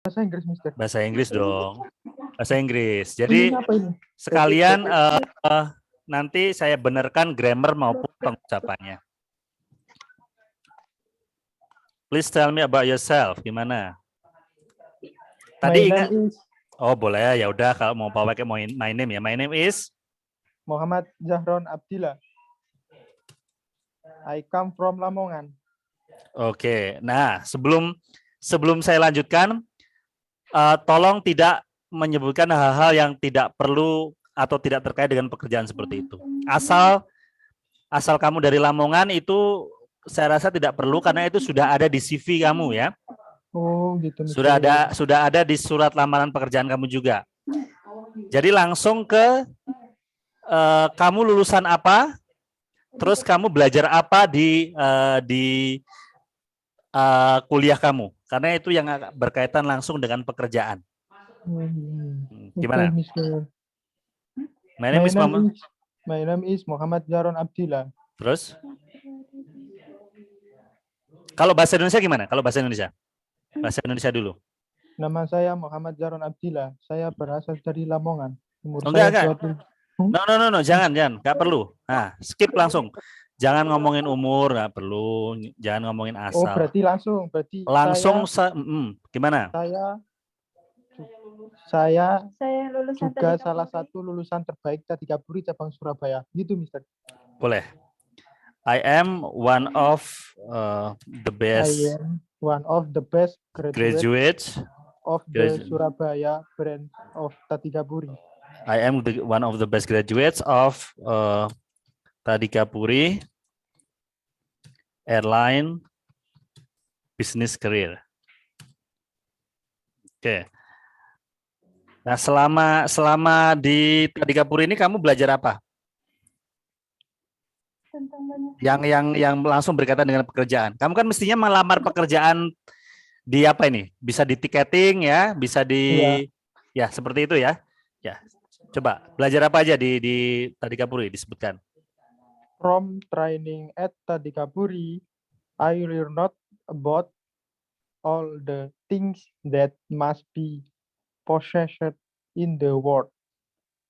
Bahasa Inggris, Mister. Bahasa Inggris dong. Bahasa Inggris. Ini Jadi apa ini? sekalian nanti saya benarkan grammar maupun pengucapannya. Please tell me about yourself. Gimana? My Tadi name ingat? is Oh boleh ya udah kalau mau pakai my name ya. My name is Muhammad Zahron Abdillah. I come from Lamongan. Oke. Nah, sebelum saya lanjutkan, tolong tidak menyebutkan hal-hal yang tidak perlu atau tidak terkait dengan pekerjaan seperti itu. Asal kamu dari Lamongan itu saya rasa tidak perlu karena itu sudah ada di CV kamu ya. Oh, gitu, Mister. Sudah ada di surat lamaran pekerjaan kamu juga. Jadi langsung ke kamu lulusan apa, terus kamu belajar apa di kuliah kamu, karena itu yang berkaitan langsung dengan pekerjaan. Gimana? Okay, Mister. My name is Mama. My name is Muhammad Zahron Abdillah. Terus? Kalau bahasa Indonesia gimana? Kalau bahasa Indonesia? Bahasa Indonesia dulu. Nama saya Muhammad Zahron Abdillah. Saya berasal dari Lamongan. Umur Enggak. saya 20. No, jangan, nggak perlu. Nah, skip langsung. Jangan ngomongin umur, nggak perlu. Jangan ngomongin asal. Oh, berarti langsung. Gimana? Saya lulusan juga salah satu lulusan terbaik Tadika-Puri cabang Surabaya. Gitu, Mister. Boleh. I am one of the best. I am one of the best graduates of the Surabaya branch of Tadika-Puri. I am one of the best graduates of Tadika-Puri Airline Business Career. Oke. Nah, selama di Tadika-Puri ini kamu belajar apa? Yang langsung berkaitan dengan pekerjaan. Kamu kan mestinya melamar pekerjaan di apa ini? Bisa di tiketing ya, bisa ya seperti itu ya. Ya. Coba belajar apa aja di Tadika-Puri disebutkan. From training at Tadika-Puri, I learned about all the things that must be possessed in the world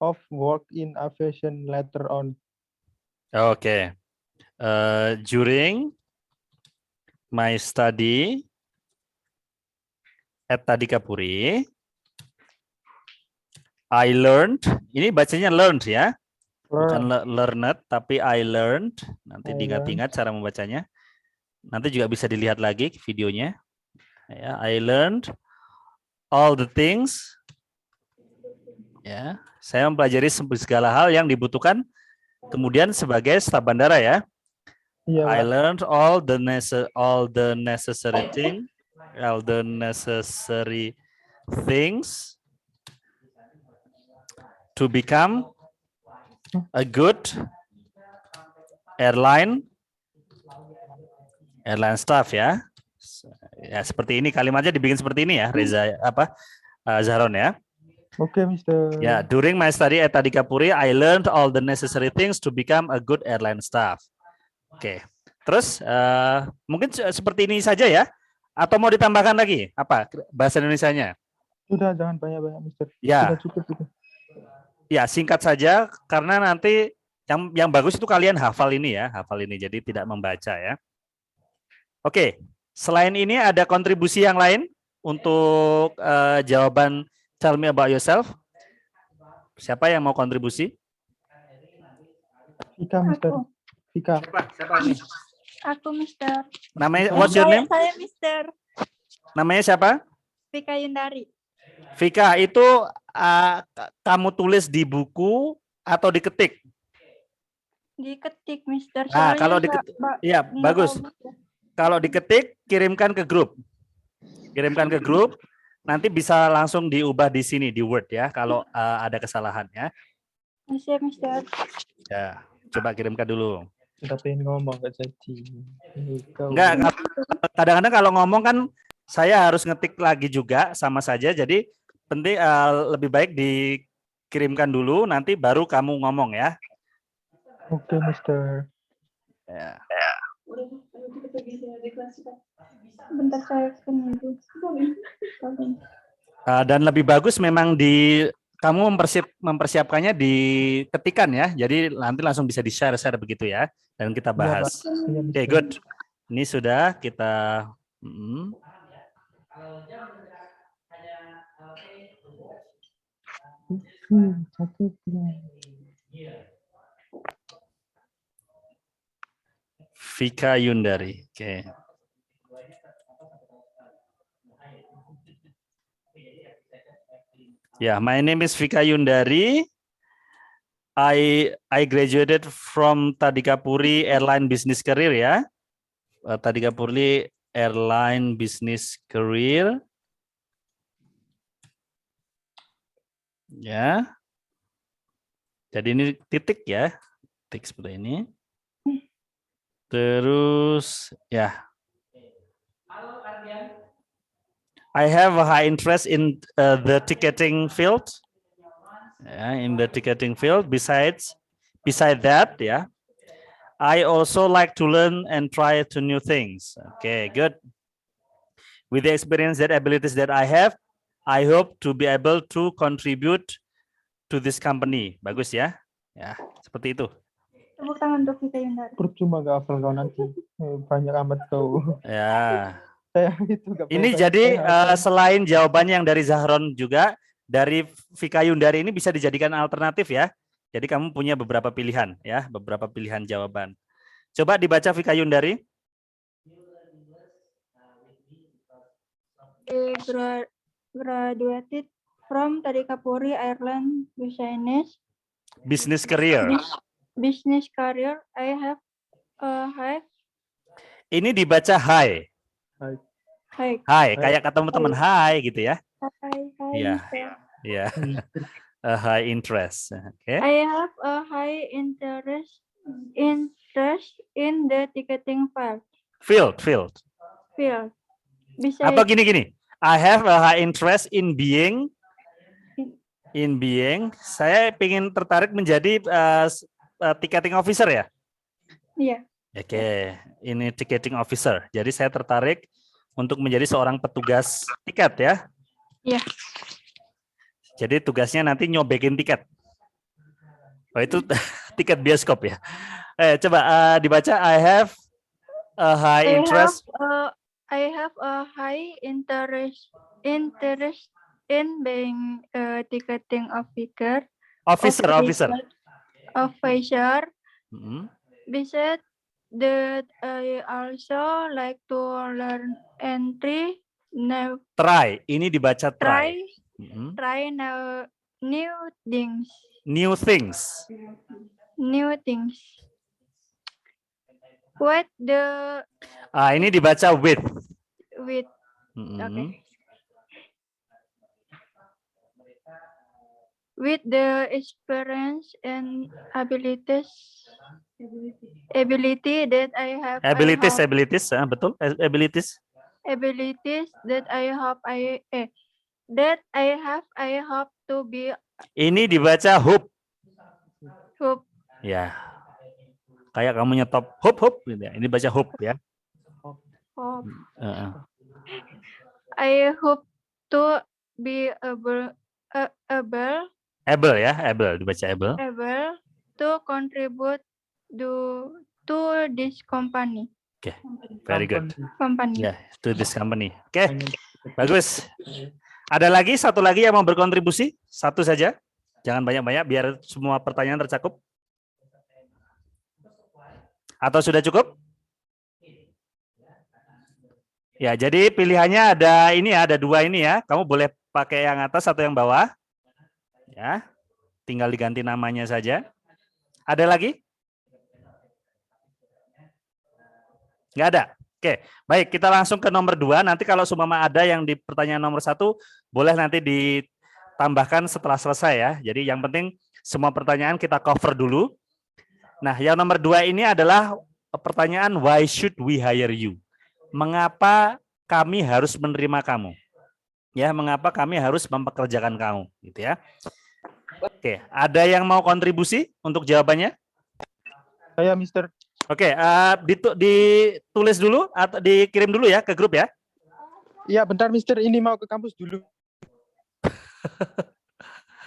of work in aviation later on. Okay. During my study at Tadika-Puri, I learned, ini bacanya learned ya, bukan learned, tapi I learned. Nanti diingat-ingat cara membacanya. Nanti juga bisa dilihat lagi videonya. Ya, I learned all the things. Ya, saya mempelajari segala hal yang dibutuhkan kemudian sebagai staf bandara ya. I learned all the necessary things to become a good airline staff ya. Ya seperti ini kalimatnya dibikin seperti ini ya, Reza Zahron ya. Oke, Mister. Ya, during my study at Tadika-Puri, I learned all the necessary things to become a good airline staff. Oke. Terus mungkin seperti ini saja ya. Atau mau ditambahkan lagi apa bahasa Indonesianya? Sudah, jangan banyak-banyak, Mister. Ya. Sudah cukup itu. Ya, singkat saja karena nanti yang bagus itu kalian hafal ini ya, jadi tidak membaca ya. Oke. Selain ini ada kontribusi yang lain untuk jawaban tell me about yourself. Siapa yang mau kontribusi? Vika, Mister. Vika. Siapa ini? Aku, Mister. Namanya what's your name? Saya, Mister. Namanya siapa? Vika Yundari. Vika, itu kamu tulis di buku atau diketik? Diketik, Mister. Nah, kalau diketik, ya bagus. Kalau diketik, kirimkan ke grup. Nanti bisa langsung diubah di sini di Word ya kalau ada kesalahan ya. Siap, Mister. Ya, coba kirimkan dulu. Kita pengen ngomong gak jadi. Enggak, kadang-kadang kalau ngomong kan saya harus ngetik lagi juga sama saja. Jadi penting lebih baik dikirimkan dulu nanti baru kamu ngomong ya. Oke, Mister. Ya. Bentar saya menunggu. Dan lebih bagus memang kamu mempersiapkannya di ketikan ya. Jadi nanti langsung bisa di-share begitu ya. Dan kita Iya, Pak. bahas. Iya, Oke, Mister. good. Ini sudah kita Vika Yundari. Oke. Ya, my name is Vika Yundari. I graduated from Tadikapuri Airline Business Career ya. Tadikapuri Airline Business Career. Ya. Jadi ini titik ya. Titik seperti ini. Terus ya. I have a high interest in the ticketing field. In the ticketing field. Besides that, yeah, I also like to learn and try to new things. Okay, good. With the experience and abilities that I have, I hope to be able to contribute to this company. Bagus ya, ya seperti itu. Tepuk tangan untuk Vika Yundari. Percuma gak hafal kau nanti. Banyak amat kau. Ya. Saya itu gak Ini perlu jadi hafal. selain jawabannya yang dari Zahron juga, dari Vika Yundari ini bisa dijadikan alternatif ya. Jadi kamu punya beberapa pilihan ya, beberapa pilihan jawaban. Coba dibaca Vika Yundari. Graduated from Tadikapuri Airline Business career. Business career. I have a high. Ini dibaca high. Hai, kayak ketemu teman hai gitu ya. Iya. Iya. A high interest. Oke. I have a high interest in the ticketing field. Field. Besides, Apa gini? I have a high interest in being. Saya ingin tertarik menjadi ticketing officer ya. Iya. Oke, ini ticketing officer. Jadi saya tertarik untuk menjadi seorang petugas tiket ya. Iya. Jadi tugasnya nanti nyobekin tiket. Oh itu tiket bioskop ya. Coba dibaca. I have a high interest. I have a high interest in being a ticketing officer. Officer. Besides that, I also like to learn entry. Try. Ini dibaca try. Try new things. New things. What the? Ini dibaca with. Okay. With the experience and ability that I have. Abilities, betul. Abilities that I hope I hope to be. Ini dibaca hope. Hope. Ya. Kayak kamu nyetop hope gitu ya. Ini baca hope ya. Hope. I hope to be able dibaca able. Able to contribute to this company. Oke, very good. Company. Ya, to this company. Oke, bagus. Ada lagi satu lagi yang mau berkontribusi? Satu saja. Jangan banyak-banyak biar semua pertanyaan tercakup. Atau sudah cukup? Ya, jadi pilihannya ada dua ini ya. Kamu boleh pakai yang atas atau yang bawah. Ya, tinggal diganti namanya saja. Ada lagi? Nggak ada. Oke, baik. Kita langsung ke nomor 2. Nanti kalau seumpama ada yang di pertanyaan nomor 1, boleh nanti ditambahkan setelah selesai ya. Jadi yang penting semua pertanyaan kita cover dulu. Nah, yang nomor 2 ini adalah pertanyaan why should we hire you? Mengapa kami harus menerima kamu? Ya, mengapa kami harus mempekerjakan kamu, gitu ya. Oke, ada yang mau kontribusi untuk jawabannya? Saya, Mister. Oke, ditulis dulu atau dikirim dulu ya ke grup ya? Iya, bentar, Mister. Ini mau ke kampus dulu.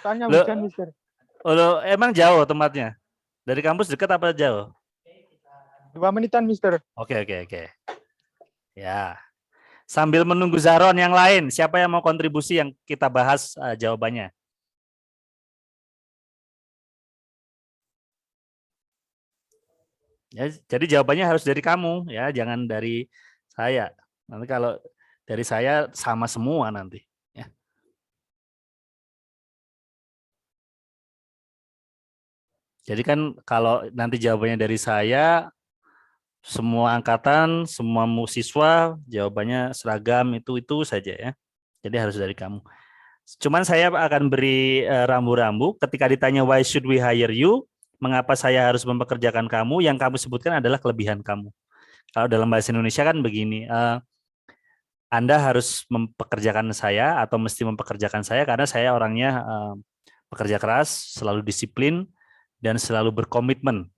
Soalnya Lo, hujan, Mister. emang jauh tempatnya? Dari kampus dekat apa jauh? 2 menitan, Mister. Oke, oke, oke. Ya. Sambil menunggu Zaron yang lain, siapa yang mau kontribusi yang kita bahas jawabannya? Ya, jadi jawabannya harus dari kamu, ya, jangan dari saya. Nanti kalau dari saya sama semua nanti. Ya. Jadi kan kalau nanti jawabannya dari saya, semua angkatan, semua siswa jawabannya seragam itu saja ya. Jadi harus dari kamu. Cuman saya akan beri rambu-rambu ketika ditanya why should we hire you, mengapa saya harus mempekerjakan kamu, yang kamu sebutkan adalah kelebihan kamu. Kalau dalam bahasa Indonesia kan begini, Anda harus mempekerjakan saya atau mesti mempekerjakan saya karena saya orangnya pekerja keras, selalu disiplin, dan selalu berkomitmen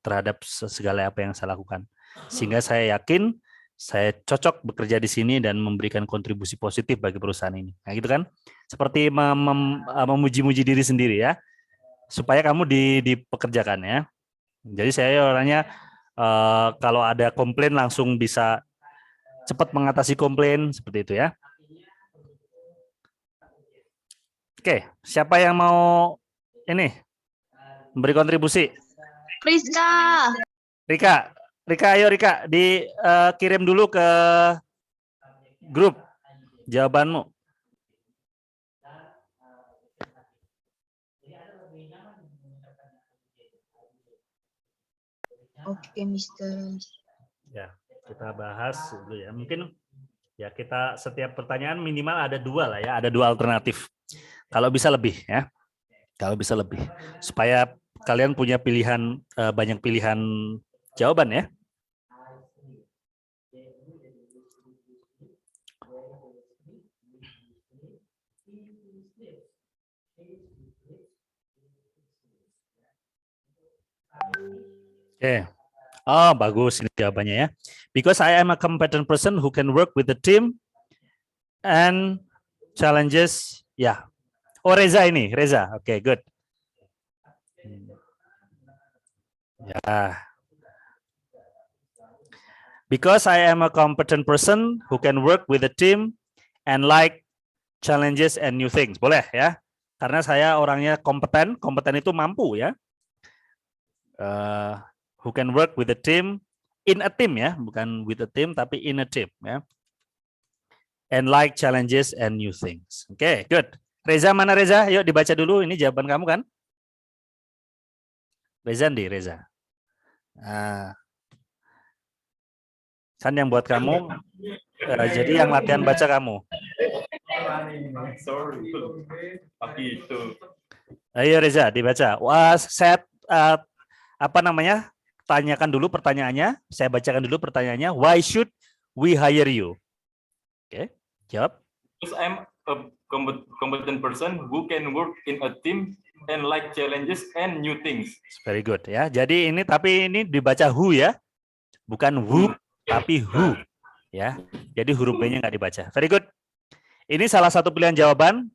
terhadap segala apa yang saya lakukan. Sehingga saya yakin saya cocok bekerja di sini dan memberikan kontribusi positif bagi perusahaan ini. Nah, gitu kan? Seperti memuji-muji diri sendiri ya, supaya kamu dipekerjakan ya. Jadi saya orangnya kalau ada komplain langsung bisa cepat mengatasi komplain seperti itu ya. Oke, siapa yang mau ini memberi kontribusi? Rizka. Rika, ayo Rika, dikirim dulu ke grup jawabanmu. Oke, Mister. Ya, kita bahas dulu ya. Mungkin ya kita setiap pertanyaan minimal ada 2 lah ya, ada 2 alternatif. Kalau bisa lebih ya. Kalau bisa lebih. Supaya kalian punya pilihan banyak pilihan jawaban ya. Oke. Oh, bagus ini jawabannya ya. Because I am a competent person who can work with the team and challenges. Ya. Oh, Reza ini, Reza. Oke, good. Ya. Because I am a competent person who can work with the team and like challenges and new things. Boleh ya. Karena saya orangnya kompeten. Kompeten itu mampu ya. Who can work with the team, in a team ya, bukan with a team tapi in a team ya. And like challenges and new things. Oke, good. Reza, mana Reza? Yuk dibaca dulu, ini jawaban kamu kan? Reza nih, Reza. Nah, kan yang buat kamu, jadi yang latihan baca kamu. Sorry, tapi itu. Ayo Reza, dibaca. Wah, set apa namanya? Tanyakan dulu pertanyaannya. Saya bacakan dulu pertanyaannya. Why should we hire you? Oke, jawab. Because I'm a competent person who can work in a team and like challenges and new things. Very good ya. Jadi ini tapi ini dibaca who ya, bukan who tapi who ya. Jadi huruf B-nya nggak dibaca. Very good. Ini salah satu pilihan jawaban.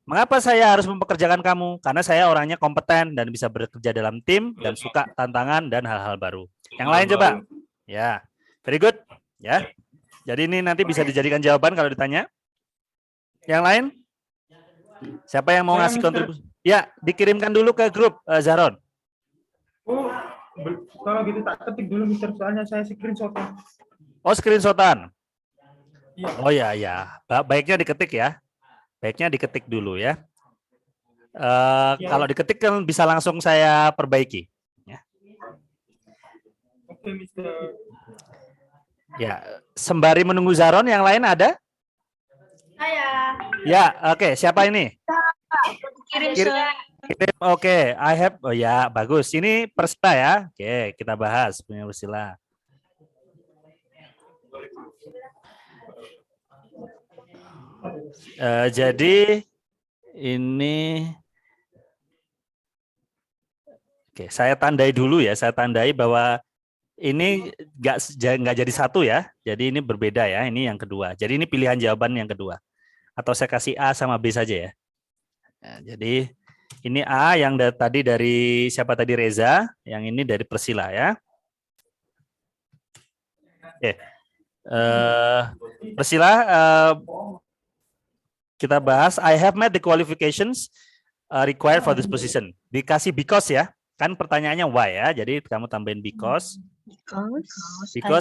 Mengapa saya harus mempekerjakan kamu? Karena saya orangnya kompeten dan bisa bekerja dalam tim dan suka tantangan dan hal-hal baru. Yang lain coba. Ya, very good. Ya. Jadi ini nanti bisa dijadikan jawaban kalau ditanya. Yang lain? Siapa yang mau ngasih kontribusi? Ya, dikirimkan dulu ke grup Zaron. Oh, kalau gitu tak ketik dulu, Mister. Soalnya saya screenshot-an. Oh, screenshotan. Iya. Oh ya. Baiknya diketik ya. Baiknya diketik dulu ya. Kalau diketik kan bisa langsung saya perbaiki. Ya. Oke, Mister. Ya, sembari menunggu Zaron, yang lain ada? Saya. Ya, oke. Siapa ini? Kirim Kirim. Oke, I have. Oh ya, bagus. Ini Persila ya. Oke, kita bahas punya Persila. Jadi ini, oke, saya tandai dulu ya. Saya tandai bahwa ini nggak jadi satu ya. Jadi ini berbeda ya. Ini yang kedua. Jadi ini pilihan jawaban yang kedua. atau saya kasih A sama B saja ya. Nah, jadi ini A yang tadi dari siapa tadi, Reza, yang ini dari Persila ya. Oke. Persila, kita bahas I have met the qualifications required for this position. Dikasih because ya. Kan pertanyaannya why ya. Jadi kamu tambahin because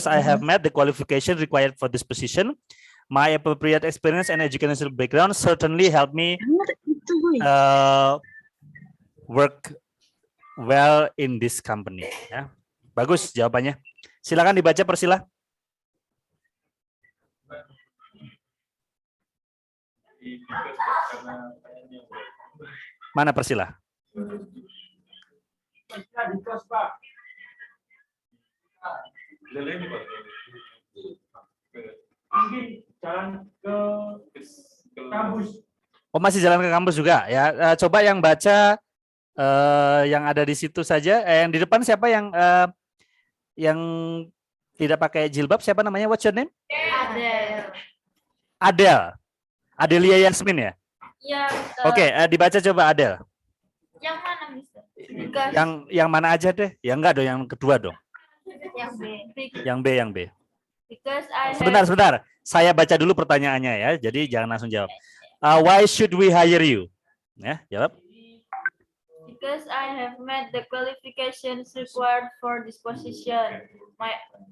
I have met the qualification required for this position. My appropriate experience and educational background certainly help me work well in this company. Ya. Bagus jawabannya. Silakan dibaca Persila. Mana Persila? Jalan ke kampus. Oh, masih jalan ke kampus juga ya. Coba yang baca yang ada di situ saja. Yang di depan siapa yang tidak pakai jilbab? Siapa namanya? What's your name? Adel. Adelia Yasmin ya. Ya. Oke, dibaca coba Adel. Yang mana, Mister? Yang mana aja deh? Ya enggak dong, yang kedua dong. Yang B. Yang B. Because I Sebentar. Saya baca dulu pertanyaannya ya. Jadi jangan langsung jawab. Why should we hire you? Ya, jawab. Because I have met the qualifications required for this position.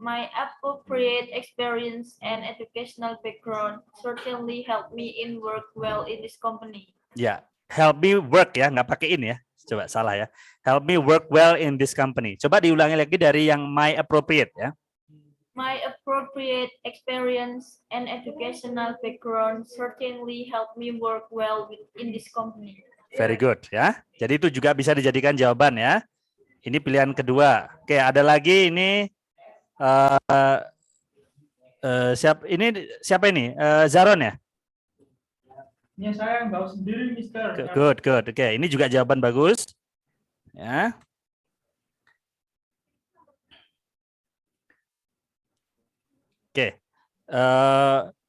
My appropriate experience and educational background certainly help me in work well in this company. Ya, help me work ya, nggak pakai in ya. Coba salah ya. Help me work well in this company. Coba diulangi lagi dari yang my appropriate ya. My appropriate experience and educational background certainly help me work well in this company. Very good ya. Jadi itu juga bisa dijadikan jawaban ya. Ini pilihan kedua. Oke, ada lagi ini siapa ini? Zaron ya? Ini saya nggak sendiri, Mister. Good. Oke, ini juga jawaban bagus. Ya. Oke.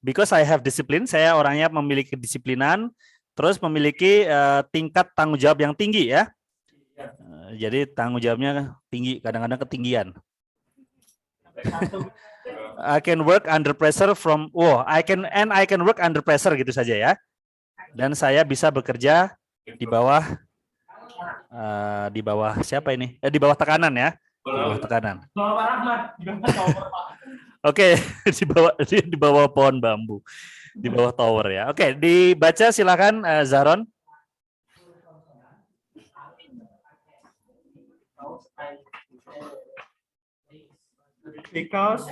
Because I have discipline, saya orangnya memiliki kedisiplinan, terus memiliki tingkat tanggung jawab yang tinggi ya. Jadi tanggung jawabnya tinggi, kadang-kadang ketinggian. I can work under pressure I can work under pressure gitu saja ya. Dan saya bisa bekerja di bawah siapa ini? Di bawah tekanan ya. Di bawah tekanan. Bapak Rahmat. Oke, di bawah pohon bambu. Di bawah tower ya. Oke, dibaca silakan Zaron. Because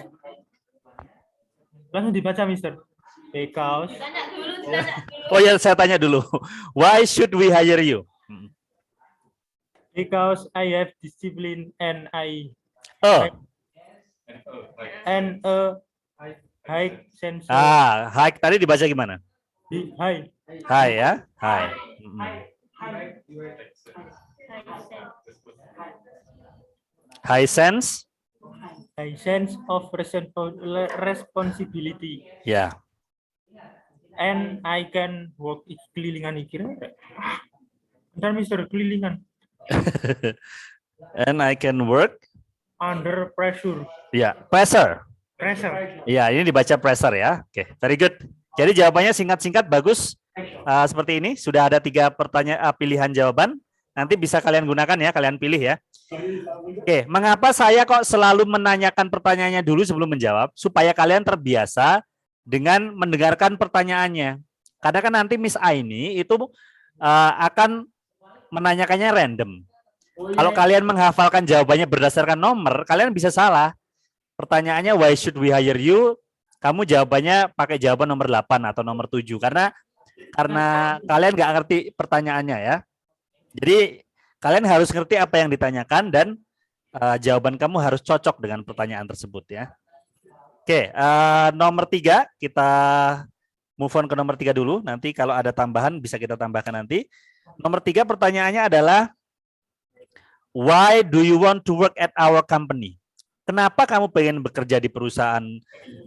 langsung dibaca, Mister. Because Tanya dulu. Oh ya, saya tanya dulu. Why should we hire you? Because I have discipline and Oh. and a high sense of High tadi dibaca gimana? high High ya, high. High sense? high sense of responsibility. Ya. And I can work kelilingan kira. Bentar, Mister, kelilingan. And I can work Under pressure. ya, pressure. Pressure. Ya, ini dibaca pressure ya. Oke, very good. Jadi jawabannya singkat-singkat bagus. Seperti ini, sudah ada 3 pilihan jawaban. Nanti bisa kalian gunakan ya, kalian pilih ya. Oke, mengapa saya kok selalu menanyakan pertanyaannya dulu sebelum menjawab? Supaya kalian terbiasa dengan mendengarkan pertanyaannya. Karena kan nanti Miss Aini itu akan menanyakannya random. Kalau kalian menghafalkan jawabannya berdasarkan nomor, kalian bisa salah. Pertanyaannya why should we hire you? Kamu jawabannya pakai jawaban nomor 8 atau nomor 7 karena kalian nggak ngerti pertanyaannya ya. Jadi kalian harus ngerti apa yang ditanyakan dan jawaban kamu harus cocok dengan pertanyaan tersebut ya. Oke, nomor 3 kita move on ke nomor 3 dulu. Nanti kalau ada tambahan bisa kita tambahkan nanti. Nomor 3 pertanyaannya adalah why do you want to work at our company? Kenapa kamu pengen bekerja di perusahaan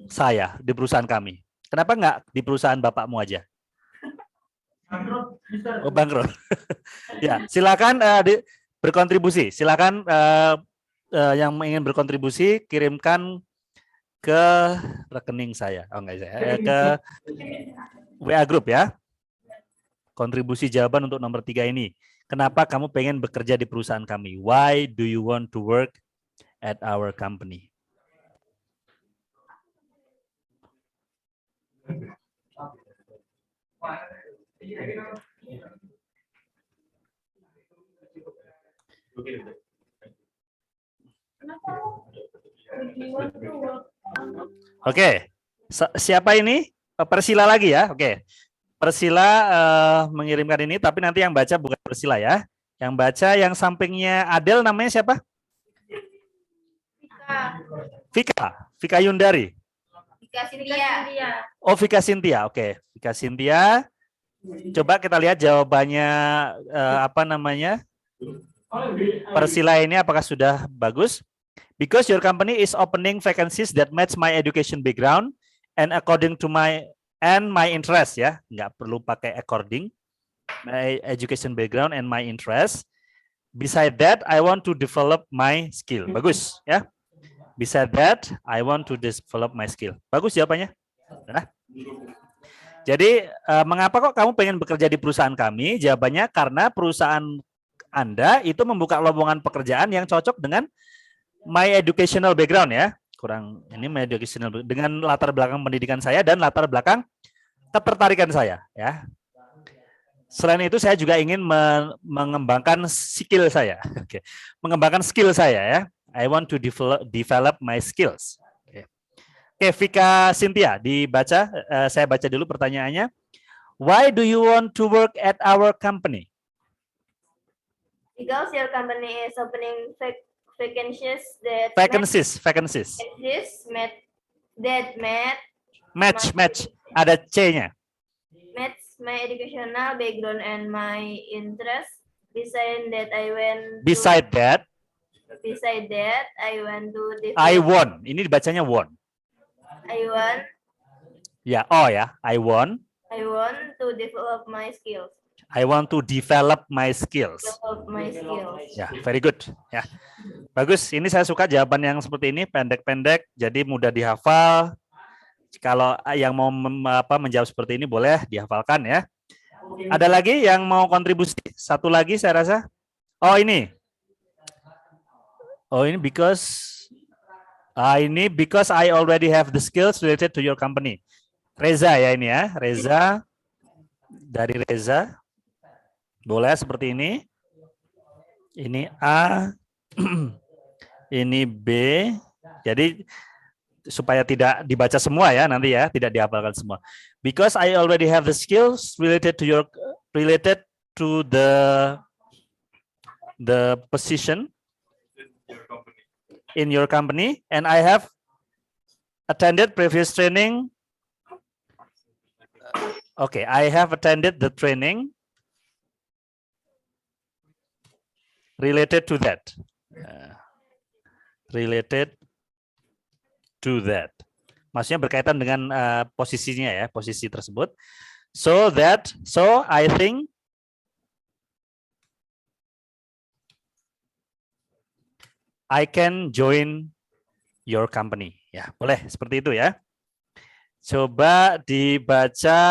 saya, di perusahaan kami? Kenapa nggak di perusahaan bapakmu aja? Oh, bangkrut. Ya, silakan berkontribusi. Silakan yang ingin berkontribusi kirimkan ke rekening saya. Oh enggak saya, ke WA Group ya. Kontribusi jawaban untuk nomor 3 ini. Kenapa kamu pengen bekerja di perusahaan kami? Why do you want to work at our company? Oke, siapa ini? Persila lagi ya. Oke, Persila mengirimkan ini, tapi nanti yang baca bukan Persila ya. Yang baca yang sampingnya Adel namanya siapa? Vika Yundari. Vika Cynthia. Oh, Vika Cynthia. Oke, Vika Cynthia. Coba kita lihat jawabannya apa namanya? Persila ini apakah sudah bagus? Because your company is opening vacancies that match my education background and according to my interest ya, nggak perlu pakai according, my education background and my interest. Beside that, I want to develop my skill. Bagus ya. Beside that, I want to develop my skill. Bagus jawabannya. Nah. Jadi mengapa kok kamu pengen bekerja di perusahaan kami? Jawabannya karena perusahaan Anda itu membuka lowongan pekerjaan yang cocok dengan my educational background ya. Kurang ini my educational dengan latar belakang pendidikan saya dan latar belakang ketertarikan saya ya. Selain itu saya juga ingin mengembangkan skill saya. Oke. Mengembangkan skill saya ya. I want to develop my skills. Oke, Vika Cynthia dibaca, saya baca dulu pertanyaannya. Why do you want to work at our company? Because your company is opening vacancies that Vacancies. Match. Ada C-nya. match my educational background and my interest. Beside that, I want to develop. I want. Ini dibacanya want. Ya, oh ya. I want to develop my skills. I want to develop my skills. Ya, very good. Ya, bagus. Ini saya suka jawaban yang seperti ini, pendek-pendek, jadi mudah dihafal. Kalau yang mau menjawab seperti ini boleh dihafalkan ya. Ada lagi yang mau kontribusi? Satu lagi saya rasa. Oh ini. Oh ini because I already have the skills related to your company. Reza ya ini ya. Reza. Dari Reza. Boleh seperti ini. Ini A. Ini B. Jadi supaya tidak dibaca semua ya nanti ya, tidak dihafalkan semua. Because I already have the skills related to the position in your company, and I have attended previous training. Okay, I have attended the training related to that. Maksudnya berkaitan dengan posisinya ya, posisi tersebut. So I think I can join your company. Ya, boleh seperti itu ya. Coba dibaca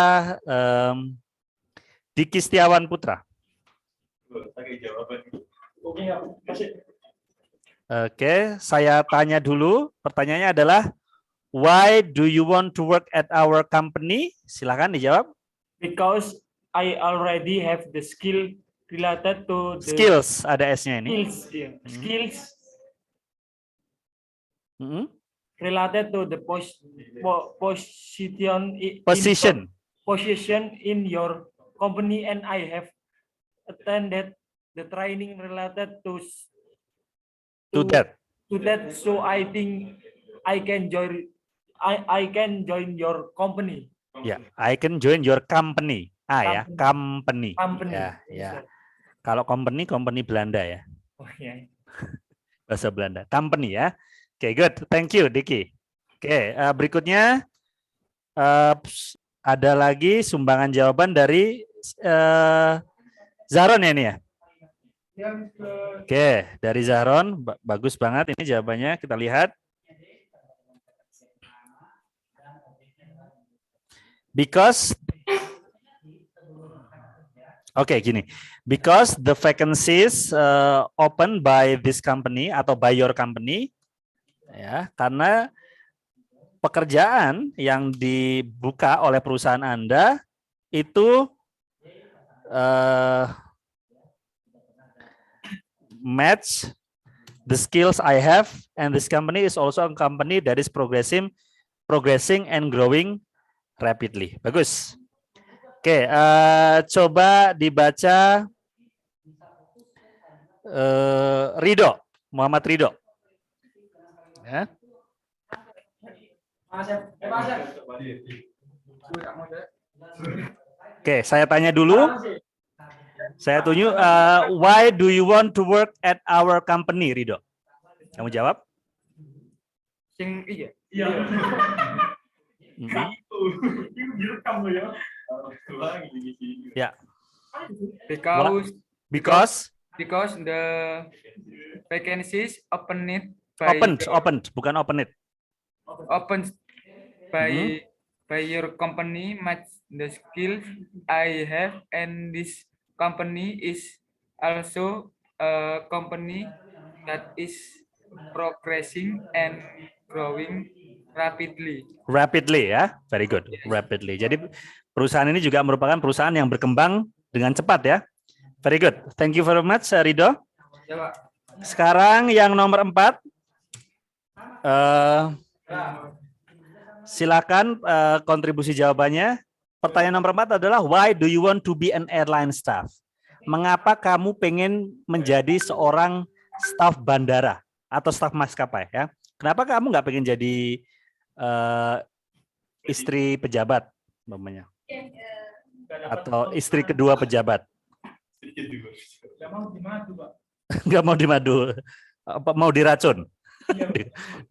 Diki Setiawan Putra. Oke, saya tanya dulu. Pertanyaannya adalah, why do you want to work at our company? Silakan dijawab. Because I already have the skill related to the skills. Ada S-nya ini. Skills related to the position in your company, and I have attended the training related to that. So I think I can join your company. Ya, I can join your company. Ya, company. Ya. Kalau company Belanda ya. Oh, yeah. Bahasa Belanda. Company ya. Oke, good. Thank you, Diki. Oke, berikutnya ada lagi sumbangan jawaban dari Zahron ya ini ya? Oke, dari Zahron, bagus banget ini jawabannya. Kita lihat. Because, oke gini, because the vacancies open by this company atau by your company, ya, karena pekerjaan yang dibuka oleh perusahaan Anda itu match the skills I have, and this company is also a company that is progressing and growing rapidly. Bagus. Oke, coba dibaca Ridho, Muhammad Ridho. Ya. Oke, saya tanya dulu. Saya tunjuk, why do you want to work at our company, Ridho? Kamu jawab. Sing iya. Ya. Because Because the vacancies opened by opened, bukan open it. opened by your company match the skills I have, and this company is also a company that is progressing and growing rapidly. Rapidly ya, very good. Rapidly. Jadi perusahaan ini juga merupakan perusahaan yang berkembang dengan cepat ya. Very good. Thank you very much, Ridho. Ya, Pak. Sekarang yang nomor 4. Silakan kontribusi jawabannya. Pertanyaan nomor 4 adalah why do you want to be an airline staff? Mengapa kamu pengen menjadi seorang staf bandara atau staf maskapai ya? Kenapa kamu nggak pengen jadi istri pejabat, namanya? Atau istri kedua pejabat? Nggak mau dimadu, apa mau diracun?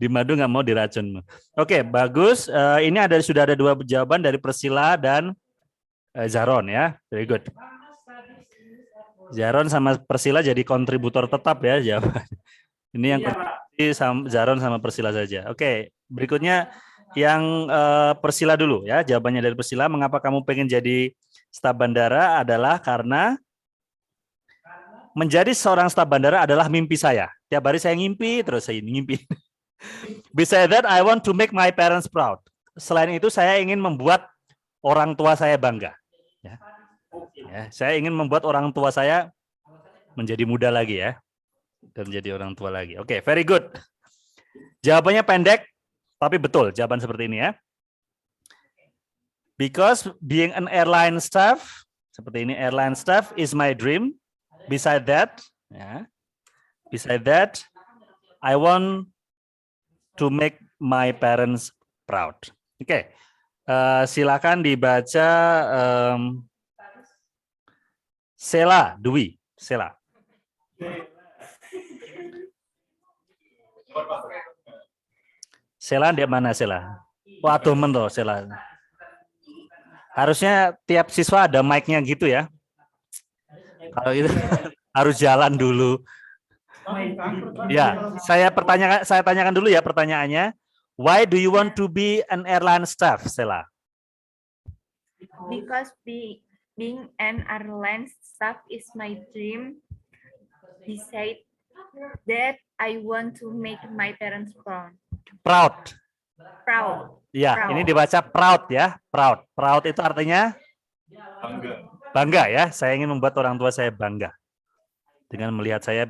Di madu nggak mau diracun. Oke, bagus. Ini sudah ada 2 jawaban dari Persila dan Zahron ya. Very good. Zahron sama Persila jadi kontributor tetap ya jawaban. Ini yang Zahron sama Persila saja. Oke, berikutnya yang Persila dulu ya. Jawabannya dari Persila, mengapa kamu pengen jadi staf bandara adalah karena menjadi seorang staf bandara adalah mimpi saya. Tiap hari saya ngimpi, terus saya ngimpi. Besides that, I want to make my parents proud. Selain itu, saya ingin membuat orang tua saya bangga. Ya. Ya, saya ingin membuat orang tua saya menjadi muda lagi ya. Dan menjadi orang tua lagi. Oke, very good. Jawabannya pendek, tapi betul. Jawaban seperti ini ya. Because being an airline staff, seperti ini, airline staff is my dream. Beside that, I want to make my parents proud. Oke, silakan dibaca Sela Dwi. Sela. Sela di mana Sela? Waduh mentoh Sela. Harusnya tiap siswa ada mic-nya gitu ya. Kalau itu harus jalan dulu. Ya, saya tanyakan dulu ya pertanyaannya. Why do you want to be an airline staff, Sela? Because being an airline staff is my dream. Besides that, I want to make my parents proud. Proud. Proud. Ya, Proud. ini dibaca proud ya. Proud. Proud itu artinya bangga ya. Saya ingin membuat orang tua saya bangga dengan melihat saya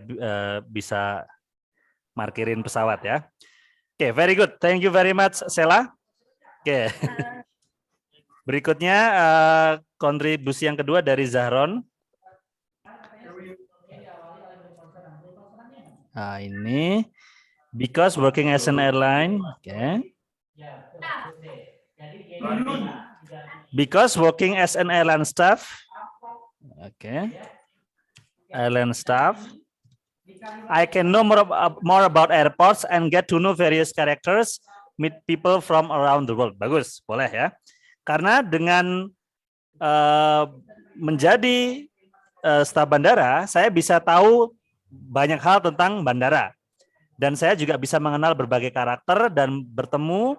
bisa markirin pesawat ya. Oke, very good. Thank you very much, Sela. Oke. Berikutnya kontribusi yang kedua dari Zahron. Nah, ini because working as an airline, oke. Because working as an airline staff, airline staff, I can know more about airports and get to know various characters, meet people from around the world. Bagus, boleh ya. Karena dengan menjadi staf bandara, saya bisa tahu banyak hal tentang bandara. Dan saya juga bisa mengenal berbagai karakter dan bertemu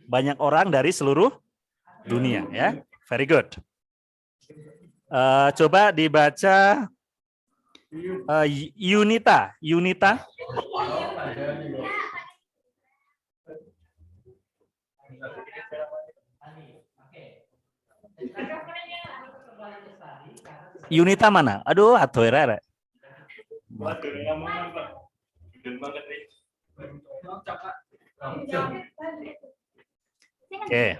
banyak orang dari seluruh dunia. Ya, very good. Coba dibaca Yunita. Yunita. Yunita mana? Aduh, atuh era. Oke.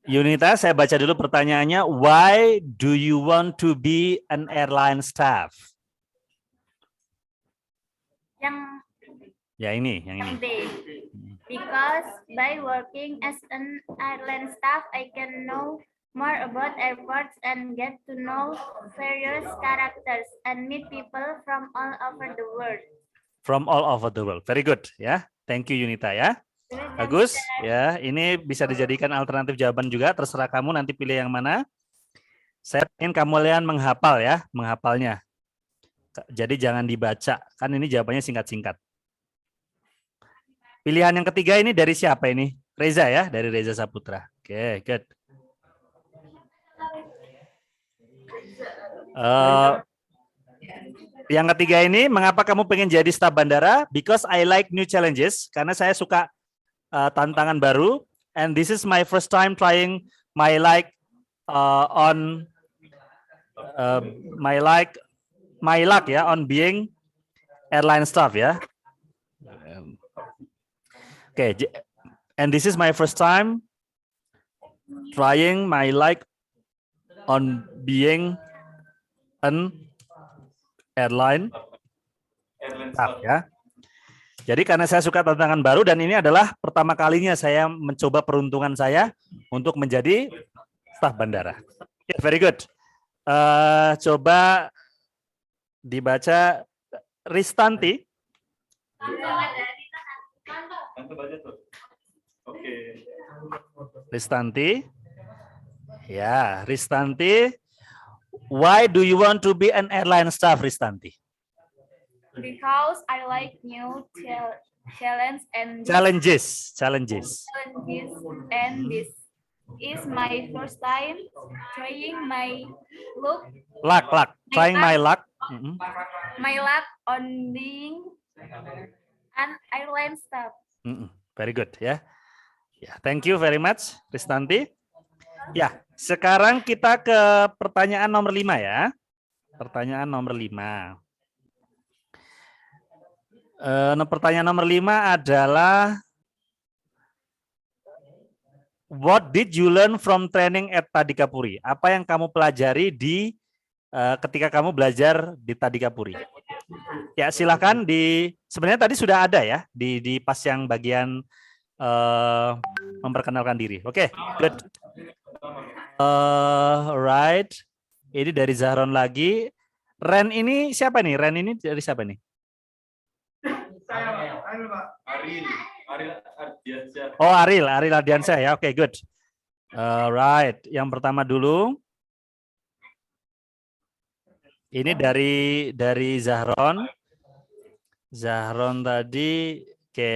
Yunita, saya baca dulu pertanyaannya. Why do you want to be an airline staff? Yang Ya ini, yang ini. D. Because by working as an airline staff, I can know more about airports and get to know various characters and meet people from all over the world. From all over the world. Very good ya. Thank you Yunita ya. Bagus ya. Ini bisa dijadikan alternatif jawaban juga. Terserah kamu nanti pilih yang mana. Saya ingin kamu lihat menghafal ya, menghafalnya. Jadi jangan dibaca. Kan ini jawabannya singkat-singkat. Pilihan yang ketiga ini dari siapa ini? Reza ya, dari Reza Saputra. Oke, good. Yang ketiga ini, mengapa kamu pengen jadi staf bandara? Because I like new challenges. Karena saya suka tantangan baru. And this is my first time trying my luck ya on being airline staff ya. Okay, and this is my first time trying my luck on being an airline staff ya. Jadi karena saya suka tantangan baru dan ini adalah pertama kalinya saya mencoba peruntungan saya untuk menjadi staf bandara. Okay, very good. Coba dibaca Ristanti. Ristanti. Ya, Ristanti. Why do you want to be an airline staff, Ristanti? Because I like new challenges. And this is my first time trying my luck on being an airline staff. Very good ya. Ya, thank you very much, Ristanti. Ya, sekarang kita ke pertanyaan nomor 5 ya. Pertanyaan nomor 5. Pertanyaan nomor 5 adalah what did you learn from training at Tadikapuri? Apa yang kamu pelajari di ketika kamu belajar di Tadikapuri? Ya, silakan sebenarnya tadi sudah ada ya di pas yang bagian memperkenalkan diri. Oke, good. Right. Ini dari Zahron lagi. Ren ini siapa nih? Ren ini dari siapa nih? Aril Ardiansyah. Oh, Aril Ardiansyah ya. Oke, good. Right. Yang pertama dulu. Ini dari Zahron. Zahron tadi, oke.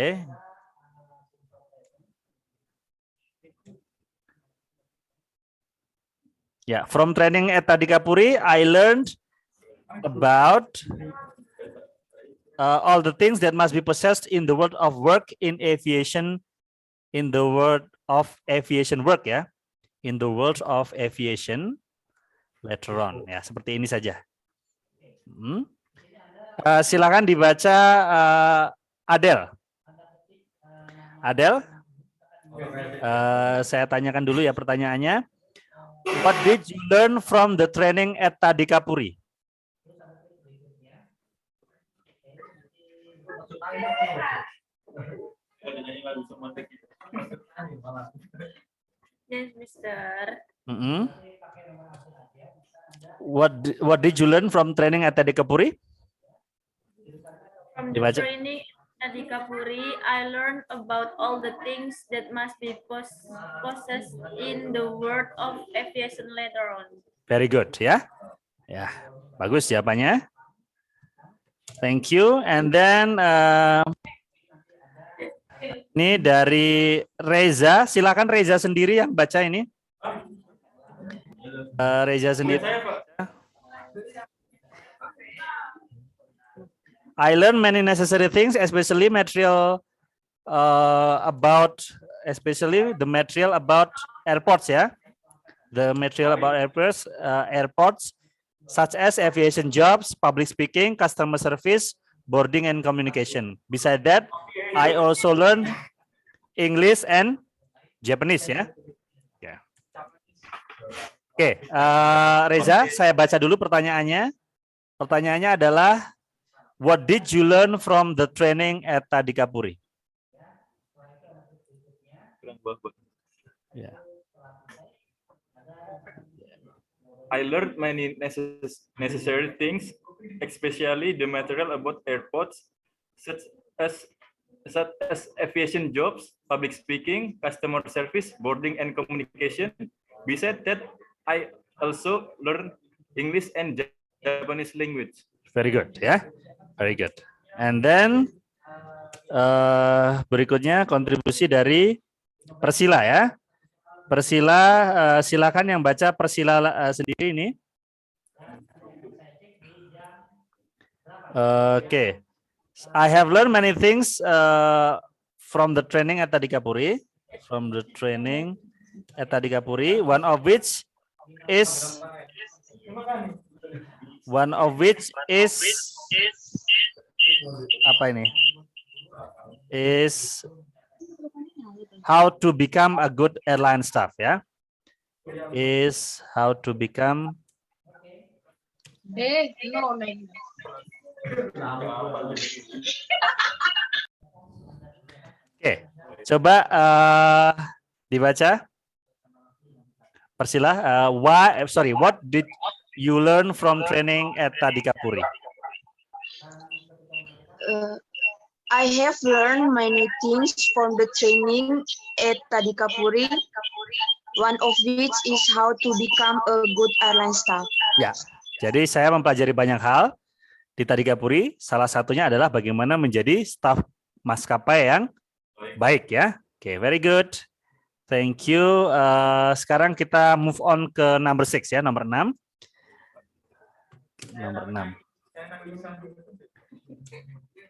Ya, from training at Tadikapuri, I learned about all the things that must be possessed in the world of work in aviation, work ya, in the world of aviation later on ya, seperti ini saja. Silakan dibaca Adel. Adel, saya tanyakan dulu ya pertanyaannya. What did you learn from the training at Tadikapuri? Yes, Mister. What did you learn from training at Tadikapuri? From the Dibaca. training Adhikapuri, I learned about all the things that must be possessed in the world of aviation later on. Very good ya. Ya, bagus jawabannya. Thank you. And then ini dari Reza, silakan Reza sendiri yang baca ini. Reza sendiri. I learned many necessary things, especially material especially the material about airports ya. The material about airports, such as aviation jobs, public speaking, customer service, boarding and communication. Besides that, I also learned English and Japanese ya. Oke, Reza, saya baca dulu pertanyaannya. Pertanyaannya adalah, what did you learn from the training at Adhikapuri? Yeah. I learned many necessary things, especially the material about airports, such as aviation jobs, public speaking, customer service, boarding and communication. Besides that, I also learned English and Japanese language. Very good, ya. Very good. And then berikutnya kontribusi dari Persila ya. Persila, silakan yang baca Persila sendiri ini. Okay. I have learned many things from the training at Adhikapuri. One of which is apa ini? Is how to become a good airline staff ya. Is how to become Oke, coba dibaca. Persila, what did you learn from training at Adhikapuri? I have learned many things from the training at Adhikapuri, one of which is how to become a good airline staff. Ya, jadi saya mempelajari banyak hal di Adhikapuri. Salah satunya adalah bagaimana menjadi staf maskapai yang baik ya. Oke, very good. Thank you. Sekarang kita move on ke number 6 ya, nomor 6. Nomor 6.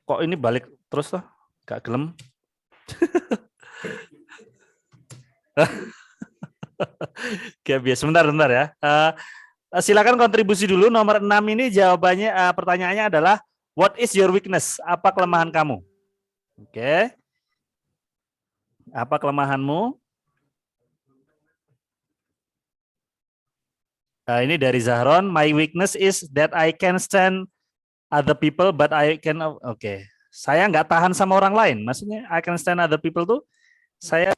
Kok ini balik terus loh? Gak gelem. Oke, biasa sebentar ya. Silakan kontribusi dulu. Nomor 6 ini jawabannya, pertanyaannya adalah what is your weakness? Apa kelemahan kamu? Oke. Apa kelemahanmu? Ini dari Zahron. My weakness is that I can stand other people, but I can. Oke. Saya nggak tahan sama orang lain. Maksudnya I can stand other people tuh saya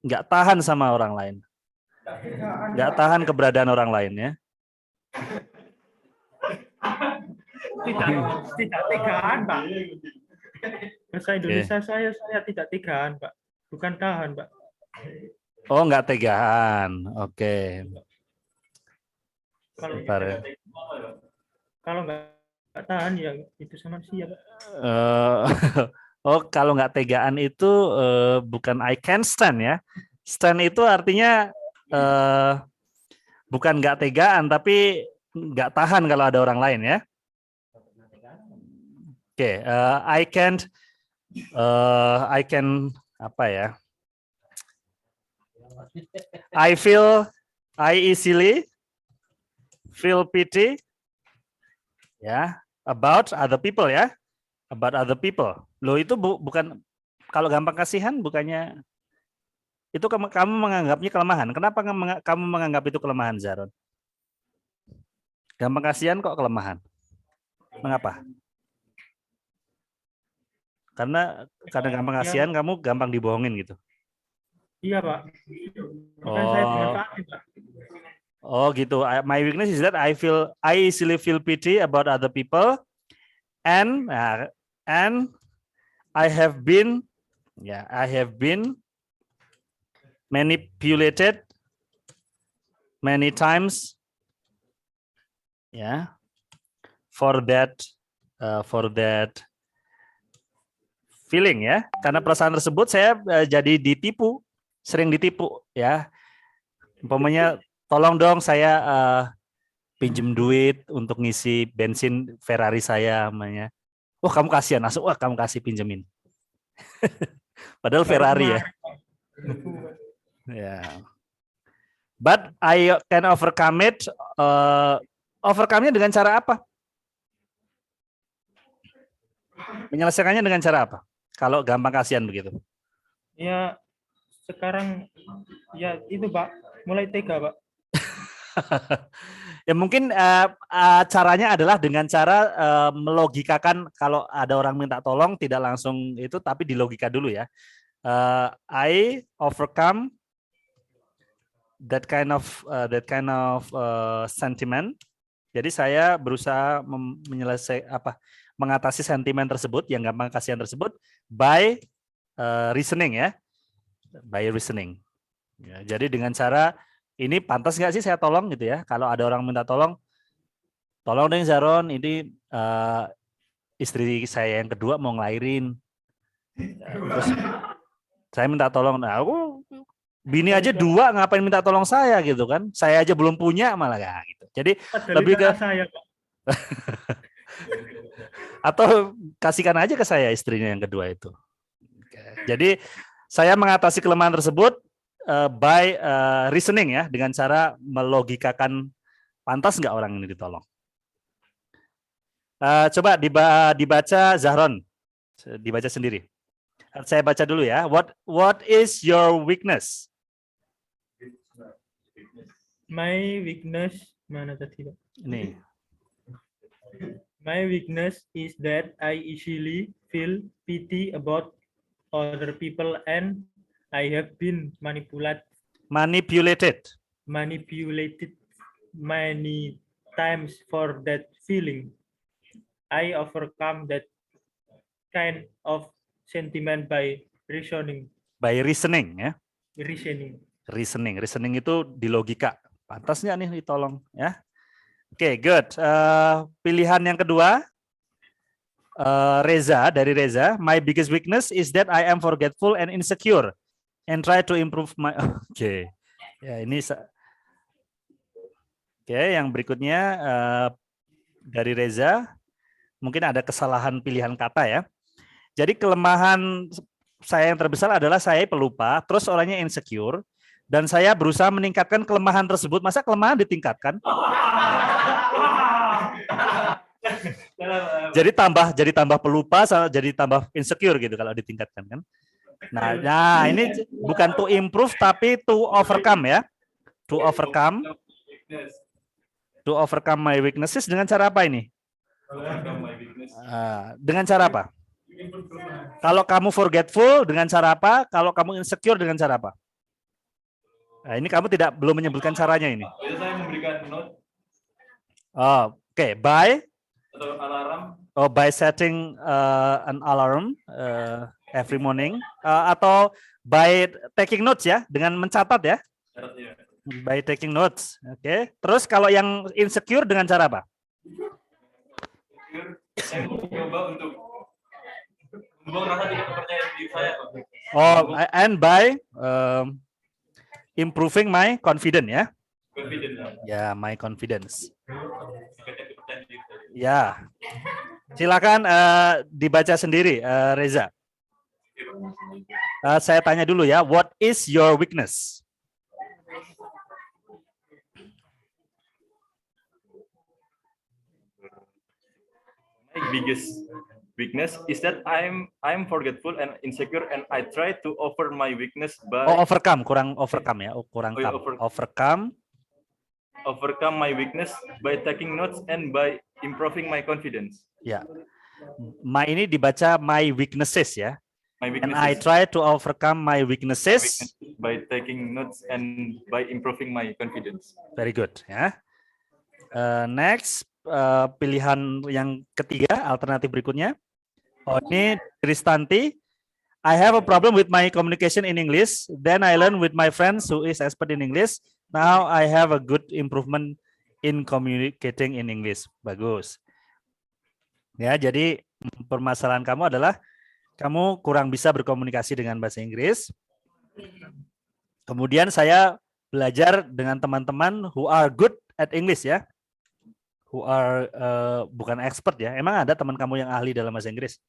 nggak tahan sama orang lain. Nggak tahan keberadaan orang lain ya. Tidak tegaan, Pak. Bahasa Indonesia saya tidak tegaan, Pak. Bukan tahan, Pak. Oh, nggak tegaan. Oke. Kalau nggak tahan ya itu sama manusia, Pak. Oh, kalau nggak tegaan itu bukan I can stand ya. Stand itu artinya bukan nggak tegaan, tapi nggak tahan kalau ada orang lain ya. Oke, I can apa ya? I easily feel pity ya about other people ya, about other people. Loh itu bukan, kalau gampang kasihan bukannya itu kamu menganggapnya kelemahan. Kenapa kamu menganggap itu kelemahan, Zaron? Gampang kasihan kok kelemahan. Mengapa? Karena gampang kasihan kamu gampang dibohongin gitu. Iya, Pak. Saya dimanfaatin, Pak. Oh gitu. My weakness is that I easily feel pity about other people, and And I have been manipulated many times, for that feeling, ya. Karena perasaan tersebut saya jadi sering ditipu, ya. Umpamanya, tolong dong saya pinjem duit untuk ngisi bensin Ferrari saya, namanya. Wah, kamu kasihan, langsung kamu kasih pinjemin. Padahal Ferrari, ya. But I can overcome it. Overcome-nya dengan cara apa? Menyelesaikannya dengan cara apa? Kalau gampang kasihan begitu. Ya, sekarang ya itu Pak, mulai tega Pak. Ya mungkin caranya adalah dengan cara melogikakan. Kalau ada orang minta tolong tidak langsung itu, tapi dilogika dulu, ya. I overcome that kind of sentiment. Jadi saya berusaha mengatasi sentimen tersebut yang gampang kasihan tersebut by reasoning, ya. By reasoning. Ya, jadi dengan cara ini pantas nggak sih saya tolong gitu, ya. Kalau ada orang minta tolong dong Zaron, ini istri saya yang kedua mau ngelahirin. Terus saya minta tolong, nah aku bini aja 2 ngapain minta tolong saya gitu kan? Saya aja belum punya malah ya gitu. Jadi lebih ke saya, Pak. Atau kasihkan aja ke saya istrinya yang kedua itu. Jadi saya mengatasi kelemahan tersebut by reasoning, ya, dengan cara melogikakan pantas nggak orang ini ditolong. Coba dibaca Zahron, dibaca sendiri. Saya baca dulu, ya. What is your weakness? My weakness, mana tadi Pak? Ini. My weakness is that I easily feel pity about other people and I have been manipulated many times for that feeling. I overcome that kind of sentiment by reasoning. By reasoning, ya. Reasoning itu di logika. Pantas nggak nih ditolong, ya. Oke, good. Pilihan yang kedua, dari Reza. My biggest weakness is that I am forgetful and insecure and try to improve my. Oke. Ya, ini. Oke, yang berikutnya dari Reza. Mungkin ada kesalahan pilihan kata, ya. Jadi kelemahan saya yang terbesar adalah saya pelupa, terus orangnya insecure, dan saya berusaha meningkatkan kelemahan tersebut. Masa kelemahan ditingkatkan? Jadi tambah pelupa, jadi tambah insecure gitu kalau ditingkatkan, kan? Nah, ini bukan to improve tapi to overcome, ya. To overcome my weaknesses dengan cara apa ini? Dengan cara apa? Kalau kamu forgetful dengan cara apa? Kalau kamu insecure dengan cara apa? Nah, ini kamu belum menyebutkan caranya ini. Saya memberikan note. Oke, by Alarm. by setting an alarm every morning, atau by taking notes, ya, dengan mencatat, ya. By taking notes. Oke. Terus kalau yang insecure dengan cara apa? Saya mencoba untuk membuang rasa tidak percaya diri saya, Pak. And by improving my confidence, ya. Confident. Ya, my confidence. Ya. Silakan dibaca sendiri, Reza. Saya tanya dulu, ya. What is your weakness? My biggest weakness is that I'm forgetful and insecure and I try to over my weakness by Kurang overcome, ya. Overcome my weakness by taking notes and by improving my confidence. Ya. My ini dibaca my weaknesses, ya. My And weaknesses I try to overcome my weaknesses by taking notes and by improving my confidence. Very good, ya. Next, pilihan yang ketiga, alternatif berikutnya. Oh, ini Kristanti. I have a problem with my communication in English. Then I learn with my friends who is expert in English. Now I have a good improvement in communicating in English. Bagus. Ya, jadi permasalahan kamu adalah kamu kurang bisa berkomunikasi dengan bahasa Inggris. Kemudian saya belajar dengan teman-teman who are good at English ya. Who are bukan expert ya. Emang ada teman kamu yang ahli dalam bahasa Inggris?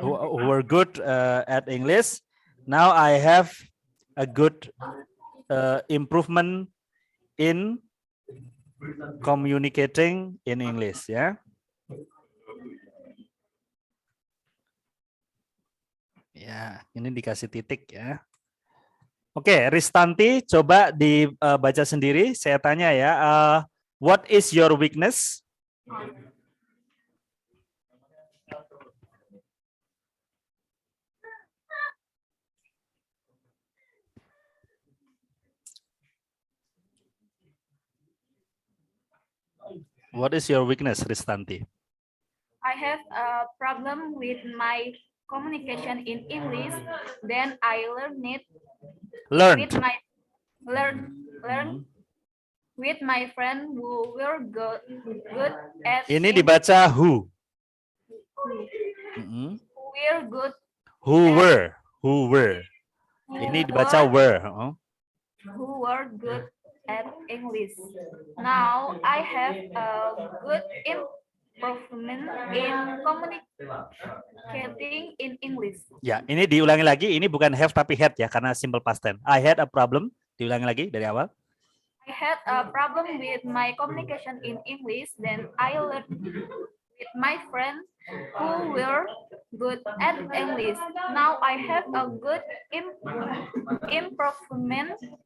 Who were good at English. Now I have a good improvement in communicating in English ya. Ya, ini dikasih titik ya. Oke, Ristanti, coba dibaca sendiri. Saya tanya ya, what is your weakness? What is your weakness, Ristanti? I have a problem with my communication in English. Then I learned it Learned. learn with my friend who were good at Ini dibaca who. we're good Who were. Ini dibaca were. who were good at English. Now I have a good improvement in communicating in English. Ya, ini diulangi lagi. Ini bukan have tapi had ya, karena simple past tense. I had a problem. Diulangi lagi dari awal. I had a problem with my communication in English. Then I learned with my friends who were good at English. Now I have a good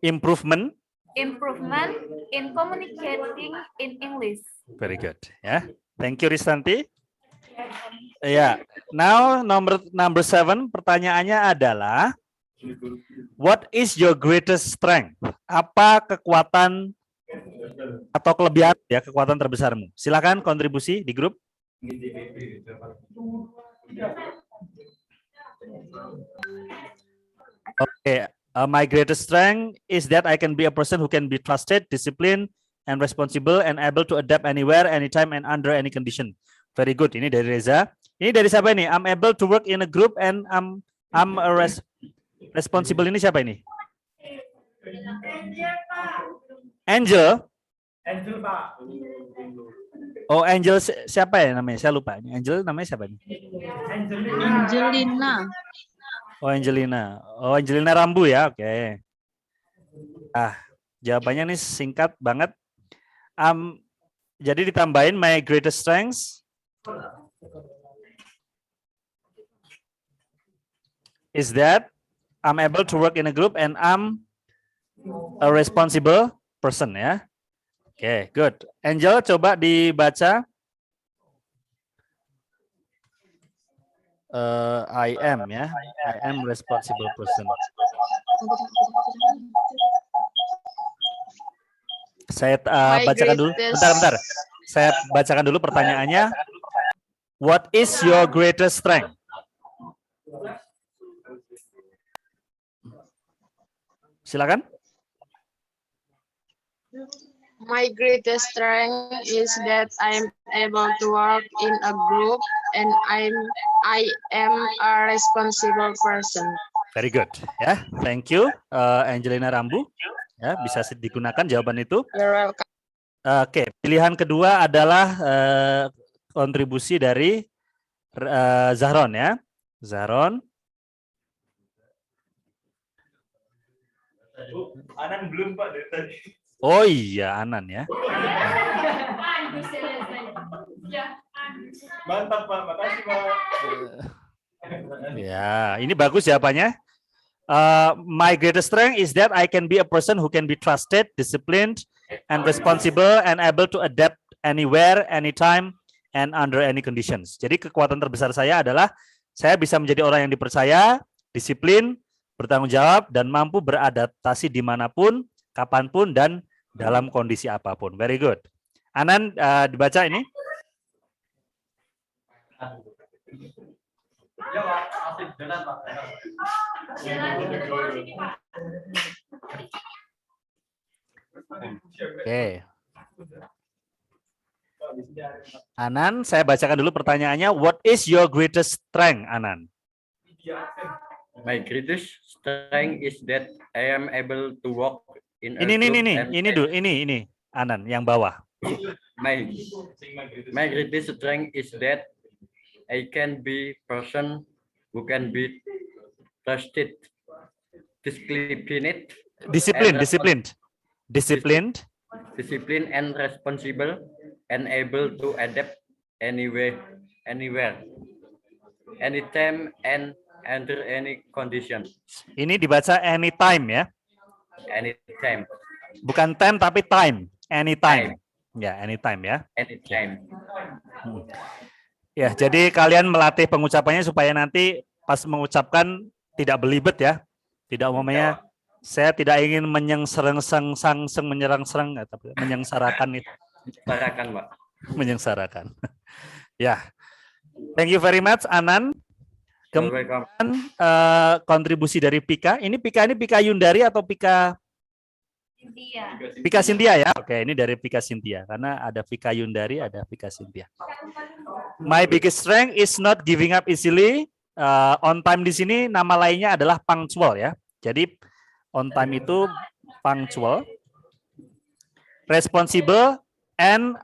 improvement in communicating in English. Very good. Ya, thank you Ristanti. Ya, now number 7 pertanyaannya adalah what is your greatest strength? Apa kekuatan atau kelebihan ya, kekuatan terbesarmu? Silakan kontribusi di grup. Okay, my greatest strength is that I can be a person who can be trusted, disciplined, and responsible, and able to adapt anywhere, anytime, and under any condition. Very good. Ini dari Reza. Ini dari siapa ini? I'm able to work in a group and I'm responsible. Ini siapa ini? Angel. Angel Pak. Oh, Angel siapa ya namanya? Saya lupa. Angel namanya siapa ini? Angelina. Oh, Angelina. Oh, Angelina Rambu ya. Oke. Jawabannya nih singkat banget. Jadi ditambahin my greatest strengths is that I'm able to work in a group and I'm a responsible person ya. Oke, good. Angel coba dibaca. I am ya. I am responsible person. Saya bacakan dulu. Bentar. Saya bacakan dulu pertanyaannya. What is your greatest strength? Silakan. My greatest strength is that I'm able to work in a group and I am a responsible person. Very good. Ya, thank you, Angelina Rambu. Ya, bisa digunakan jawaban itu. You're welcome. Oke, pilihan kedua adalah kontribusi dari Zahron ya. Zahron. Anan belum Pak dari tadi. Oh iya, Anan ya. Mantap Pak, makasih Pak. Ya, ini bagus jawabannya. My greatest strength is that I can be a person who can be trusted, disciplined, and responsible, and able to adapt anywhere, anytime, and under any conditions. Jadi kekuatan terbesar saya adalah saya bisa menjadi orang yang dipercaya, disiplin, bertanggung jawab, dan mampu beradaptasi dimanapun, kapanpun, dan dalam kondisi apapun. Very good. Anan, dibaca ini. Oke. Anan, saya bacakan dulu pertanyaannya. What is your greatest strength, Anan? My greatest strength is that I am able to walk in a Ini group and ini Anan yang bawah. my greatest strength is that I can be person who can be trusted, disciplined, disciplined and responsible, and able to adapt anywhere, anytime and under any condition. Ini dibaca anytime ya. Anytime. Bukan time tapi time. Anytime. Ya, anytime ya. Anytime. Ya, jadi kalian melatih pengucapannya supaya nanti pas mengucapkan tidak belibet ya. Tidak umpamanya saya tidak ingin menyengsarakan itu. Menyengsarakan, Pak. Menyengsarakan. Ya. Thank you very much, Anan. Welcome. Kemudian kontribusi dari Pika. Ini Pika Yundari atau Pika Cynthia ya. Oke, ini dari Pika Cynthia karena ada Pika Yundari, ada Pika Cynthia. My biggest strength is not giving up easily. On time di sini nama lainnya adalah punctual ya. Jadi on time itu punctual, responsible, and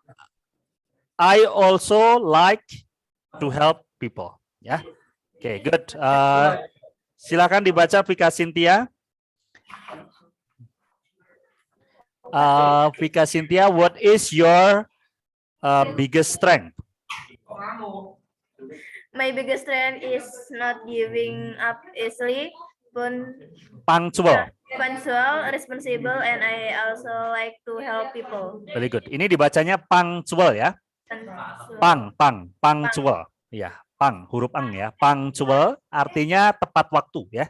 I also like to help people. Ya, oke, good. Silakan dibaca Pika Cynthia. Pika Cynthia, what is your biggest strength? My biggest strength is not giving up easily, Punctual. responsible, and I also like to help people. Very good. Ini dibacanya punctual ya. Punctual. Ya, huruf ang ya. Punctual artinya tepat waktu ya.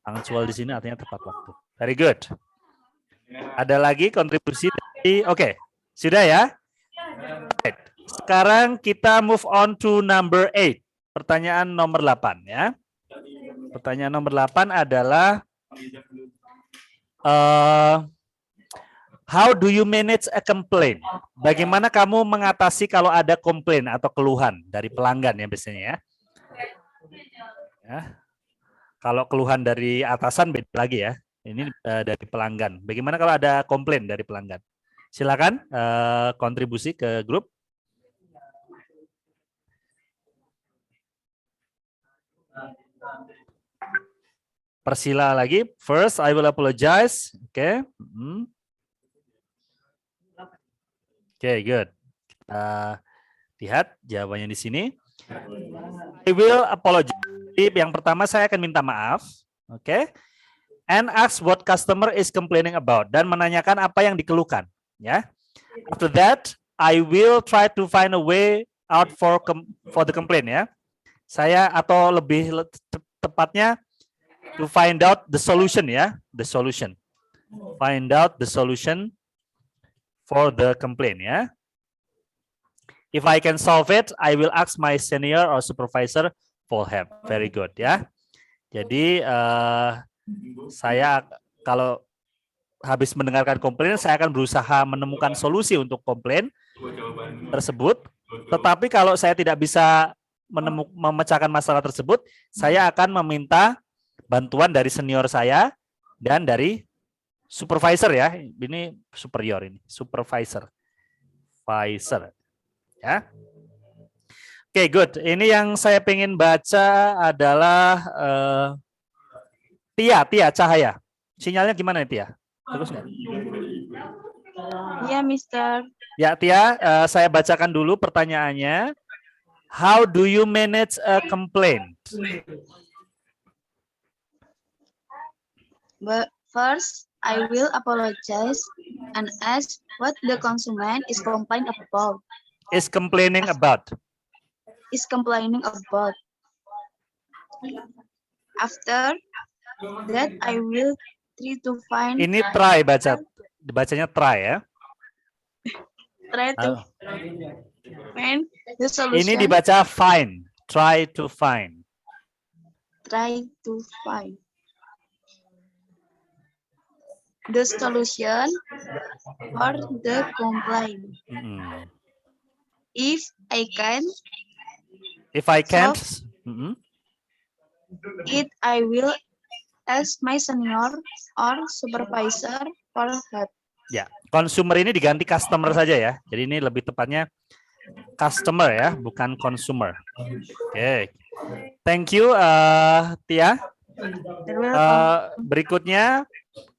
Punctual di sini artinya tepat waktu. Very good. Ada lagi kontribusi dari oke, sudah ya. Right. Sekarang kita move on to number 8. Pertanyaan nomor 8 ya. Pertanyaan nomor 8 adalah how do you manage a complaint? Bagaimana kamu mengatasi kalau ada komplain atau keluhan dari pelanggan ya biasanya ya. Ya. Kalau keluhan dari atasan beda lagi ya. Ini dari pelanggan. Bagaimana kalau ada komplain dari pelanggan? Silakan kontribusi ke grup. Persila lagi. First, I will apologize. Oke. Oke, good. Kita lihat jawabannya di sini. I will apologize. Yang pertama saya akan minta maaf. Oke. And ask what customer is complaining about, dan menanyakan apa yang dikeluhkan ya. After that I will try to find a way out for the complaint ya. Saya atau lebih tepatnya to find out the solution ya, find out the solution for the complaint ya. If I can solve it, I will ask my senior or supervisor for help. Very good ya. Jadi saya kalau habis mendengarkan komplain, saya akan berusaha menemukan solusi untuk komplain tersebut. Tetapi kalau saya tidak bisa memecahkan masalah tersebut, saya akan meminta bantuan dari senior saya dan dari supervisor ya. Ini superior ini, supervisor. Ya. Oke, good. Ini yang saya pengen baca adalah Tia Cahaya. Sinyalnya gimana nih Tia? Bagus nggak? Ya, Mister. Ya Tia, saya bacakan dulu pertanyaannya. How do you manage a complaint? But first, I will apologize and ask what the consumer is complaining about. Is complaining about. After that, I will try to find. Ini try baca. dibacanya try ya. Try to Ah, find the ini solution. dibaca find, try to find. Try to find the solution for the complaint. Mm-mm. If I can If I can't, solve it, I will ask my senior or supervisor for help. ya, consumer ini diganti customer saja ya. Jadi ini lebih tepatnya customer ya, bukan consumer. Oke, thank you Tia. You're welcome. Berikutnya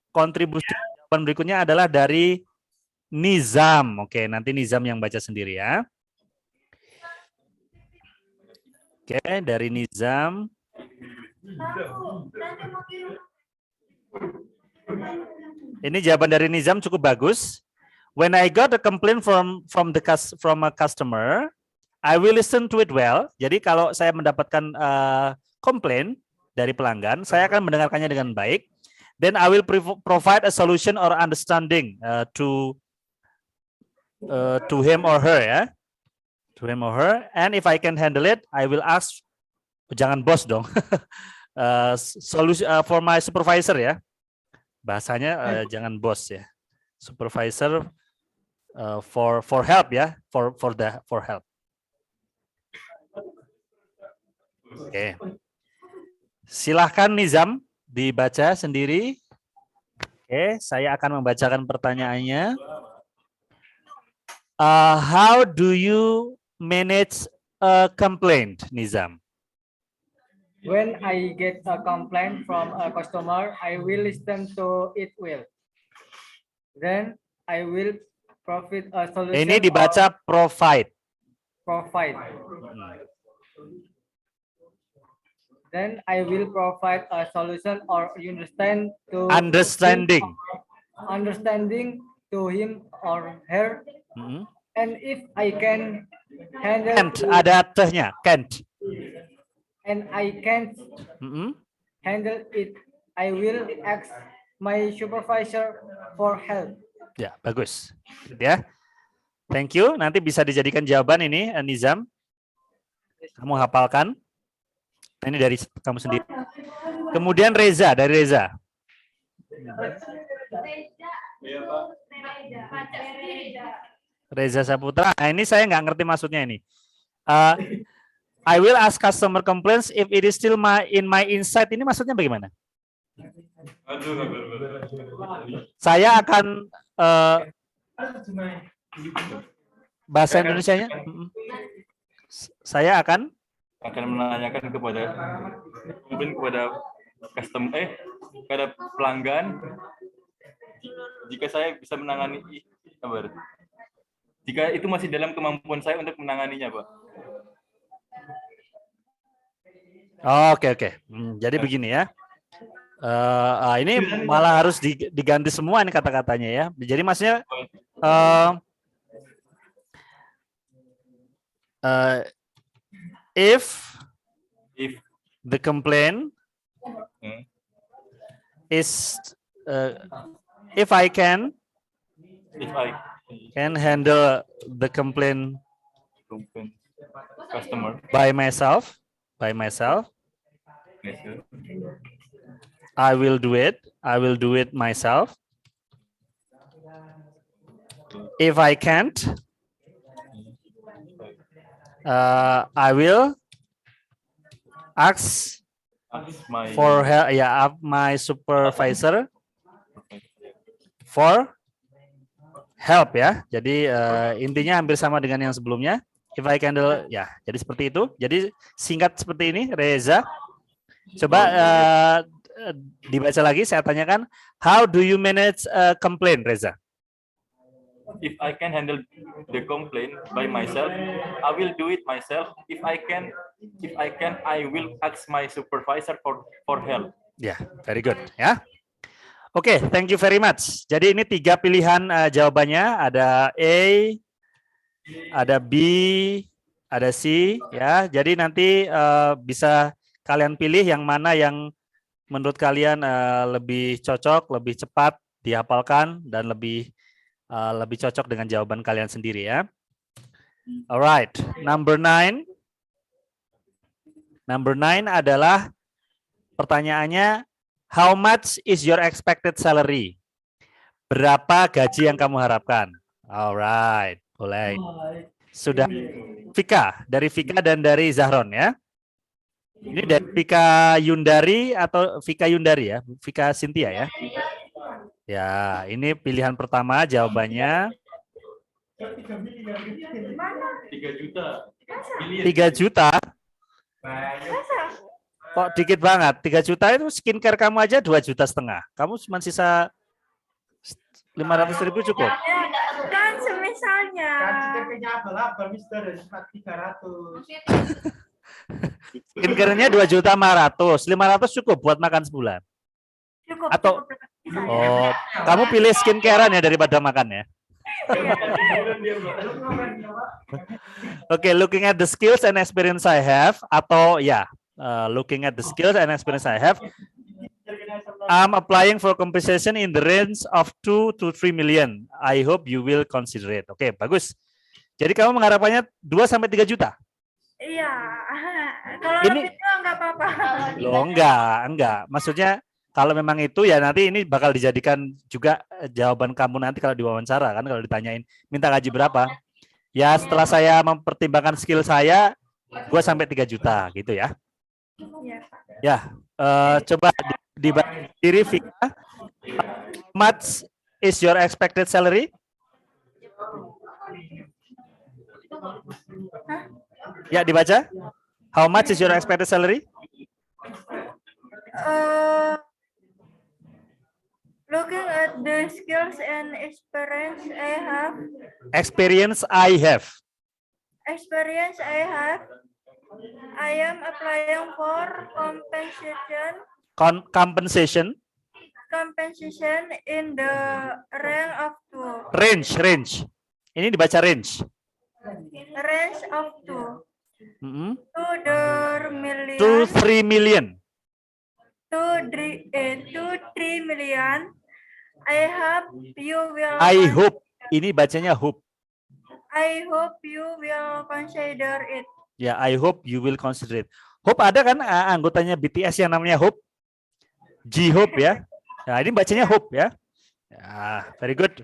kontribusi jawaban berikutnya adalah dari Nizam. Oke, nanti Nizam yang baca sendiri ya. Oke, dari Nizam. Ini jawaban dari Nizam cukup bagus. When I got a complaint from a customer, I will listen to it well. Jadi kalau saya mendapatkan komplain dari pelanggan, saya akan mendengarkannya dengan baik. Then I will provide a solution or understanding to him or her ya. To him or her. And if I can handle it, I will ask. Jangan bos dong. Solution for my supervisor ya. Bahasanya jangan bos ya. Supervisor for help ya. For help. Oke. Silahkan Nizam dibaca sendiri. Oke, saya akan membacakan pertanyaannya. How do you manage a complaint, Nizam? When I get a complaint from a customer, I will listen to it well. Then I will provide a solution. Ini dibaca provide. Provide. Then I will provide a solution or Understanding. understanding to him or her. Mm-mm. And if I can handle Can't, ada tehnya, can't. and I can't Mm-mm. handle it, I will ask my supervisor for help. Ya, bagus. Ya. Thank you. Nanti bisa dijadikan jawaban ini, Nizam. Kamu hafalkan. Ini dari kamu sendiri. Kemudian Reza, dari Reza. Reza Saputra. Nah, ini saya nggak ngerti maksudnya ini. I will ask customer complaints if it is still in my insight. Ini maksudnya bagaimana? Saya akan bahasa Indonesianya. Saya akan menanyakan kepada kepada pelanggan jika saya bisa menangani jika itu masih dalam kemampuan saya untuk menanganinya, Pak. Oke. Jadi begini ya. Ini malah harus diganti semua ini kata-katanya ya. Jadi maksudnya if the complaint is if I can handle the complaint Customer. by myself, I will do it myself. If I can't, I will ask for help, my supervisor for help ya. Jadi intinya hampir sama dengan yang sebelumnya. If I can handle, ya. Jadi seperti itu. Jadi singkat seperti ini, Reza. Coba dibaca lagi. Saya tanyakan, how do you manage a complaint, Reza? If I can handle the complaint by myself, I will do it myself. If I can, I will ask my supervisor for help. Ya, very good. Ya. Oke, thank you very much. Jadi ini 3 pilihan jawabannya. Ada A, ada B, ada C. Ya, jadi nanti bisa kalian pilih yang mana yang menurut kalian lebih cocok, lebih cepat dihafalkan dan lebih cocok dengan jawaban kalian sendiri ya. Alright, number 9. Number 9 adalah pertanyaannya, how much is your expected salary? Berapa gaji yang kamu harapkan? Alright, boleh. Sudah Vika, dari Vika dan dari Zahron ya. Ini dari Vika Yundari atau Vika Yundari ya? Vika Cynthia ya? Ya, ini pilihan pertama jawabannya. 3 juta. 3 juta? Kok dikit banget? 3 juta itu skincare kamu aja 2,5 juta. Kamu cuma sisa 500.000 cukup? Kan semisalnya. Skincare-nya 2,5 juta, 500 cukup buat makan sebulan. Cukup. Atau oh, kamu pilih skincare-an ya daripada makan ya? Oke, looking at the skills and experience I have, atau ya, looking at the skills and experience I have, I'm applying for compensation in the range of 2 to 3 million. I hope you will consider it. Oke, bagus. Jadi kamu mengharapkannya 2 sampai 3 juta? Iya. Kalau Ini lebih tua nggak apa-apa. loh, enggak. Maksudnya kalau memang itu ya nanti ini bakal dijadikan juga jawaban kamu nanti kalau diwawancara kan, kalau ditanyain minta gaji berapa. Ya setelah saya mempertimbangkan skill saya 2 sampai 3 juta gitu ya. Iya, Pak. Ya, coba dibaca diri Vika. How much is your expected salary? Ya, dibaca. How much is your expected salary? Looking at the skills and experience I have, I am applying for compensation in the range of Range. Ini dibaca range. of 2 Mm-hmm. to 3 million. 3 million. I hope. Ini bacanya hope. I hope you will consider it. Ya, I hope you will consider it. Hope ada kan anggotanya BTS yang namanya Hope? J-Hope ya. Nah, ini bacanya Hope ya. Ya, very good.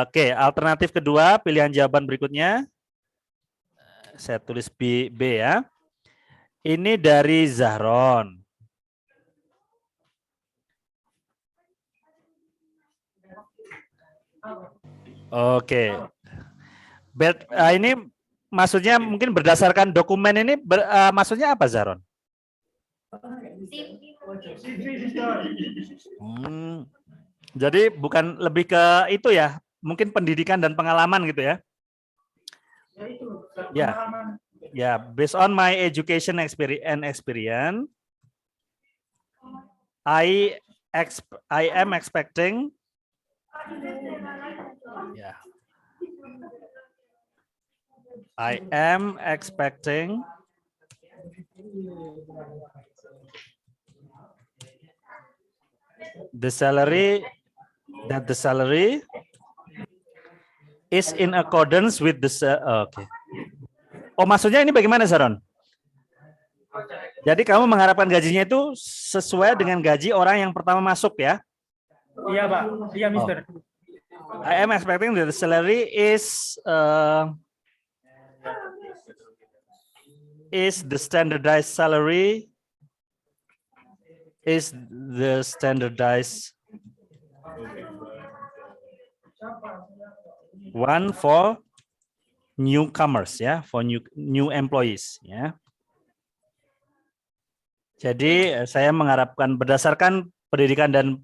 Oke, alternatif kedua, pilihan jawaban berikutnya. Saya tulis B ya. Ini dari Zahron. Oke. Ini maksudnya mungkin berdasarkan dokumen ini maksudnya apa, Zahron? Jadi bukan lebih ke itu ya, mungkin pendidikan dan pengalaman gitu ya? Ya, based on my education experience, I am expecting, ya, I am expecting the salary is in accordance with the okay. Oh, maksudnya ini bagaimana, Sharon? Jadi kamu mengharapkan gajinya itu sesuai dengan gaji orang yang pertama masuk ya? Iya, Pak. Iya, Mister. I am expecting that the salary is the standardized salary one for newcomers ya, for new employees ya. Jadi saya mengharapkan berdasarkan pendidikan dan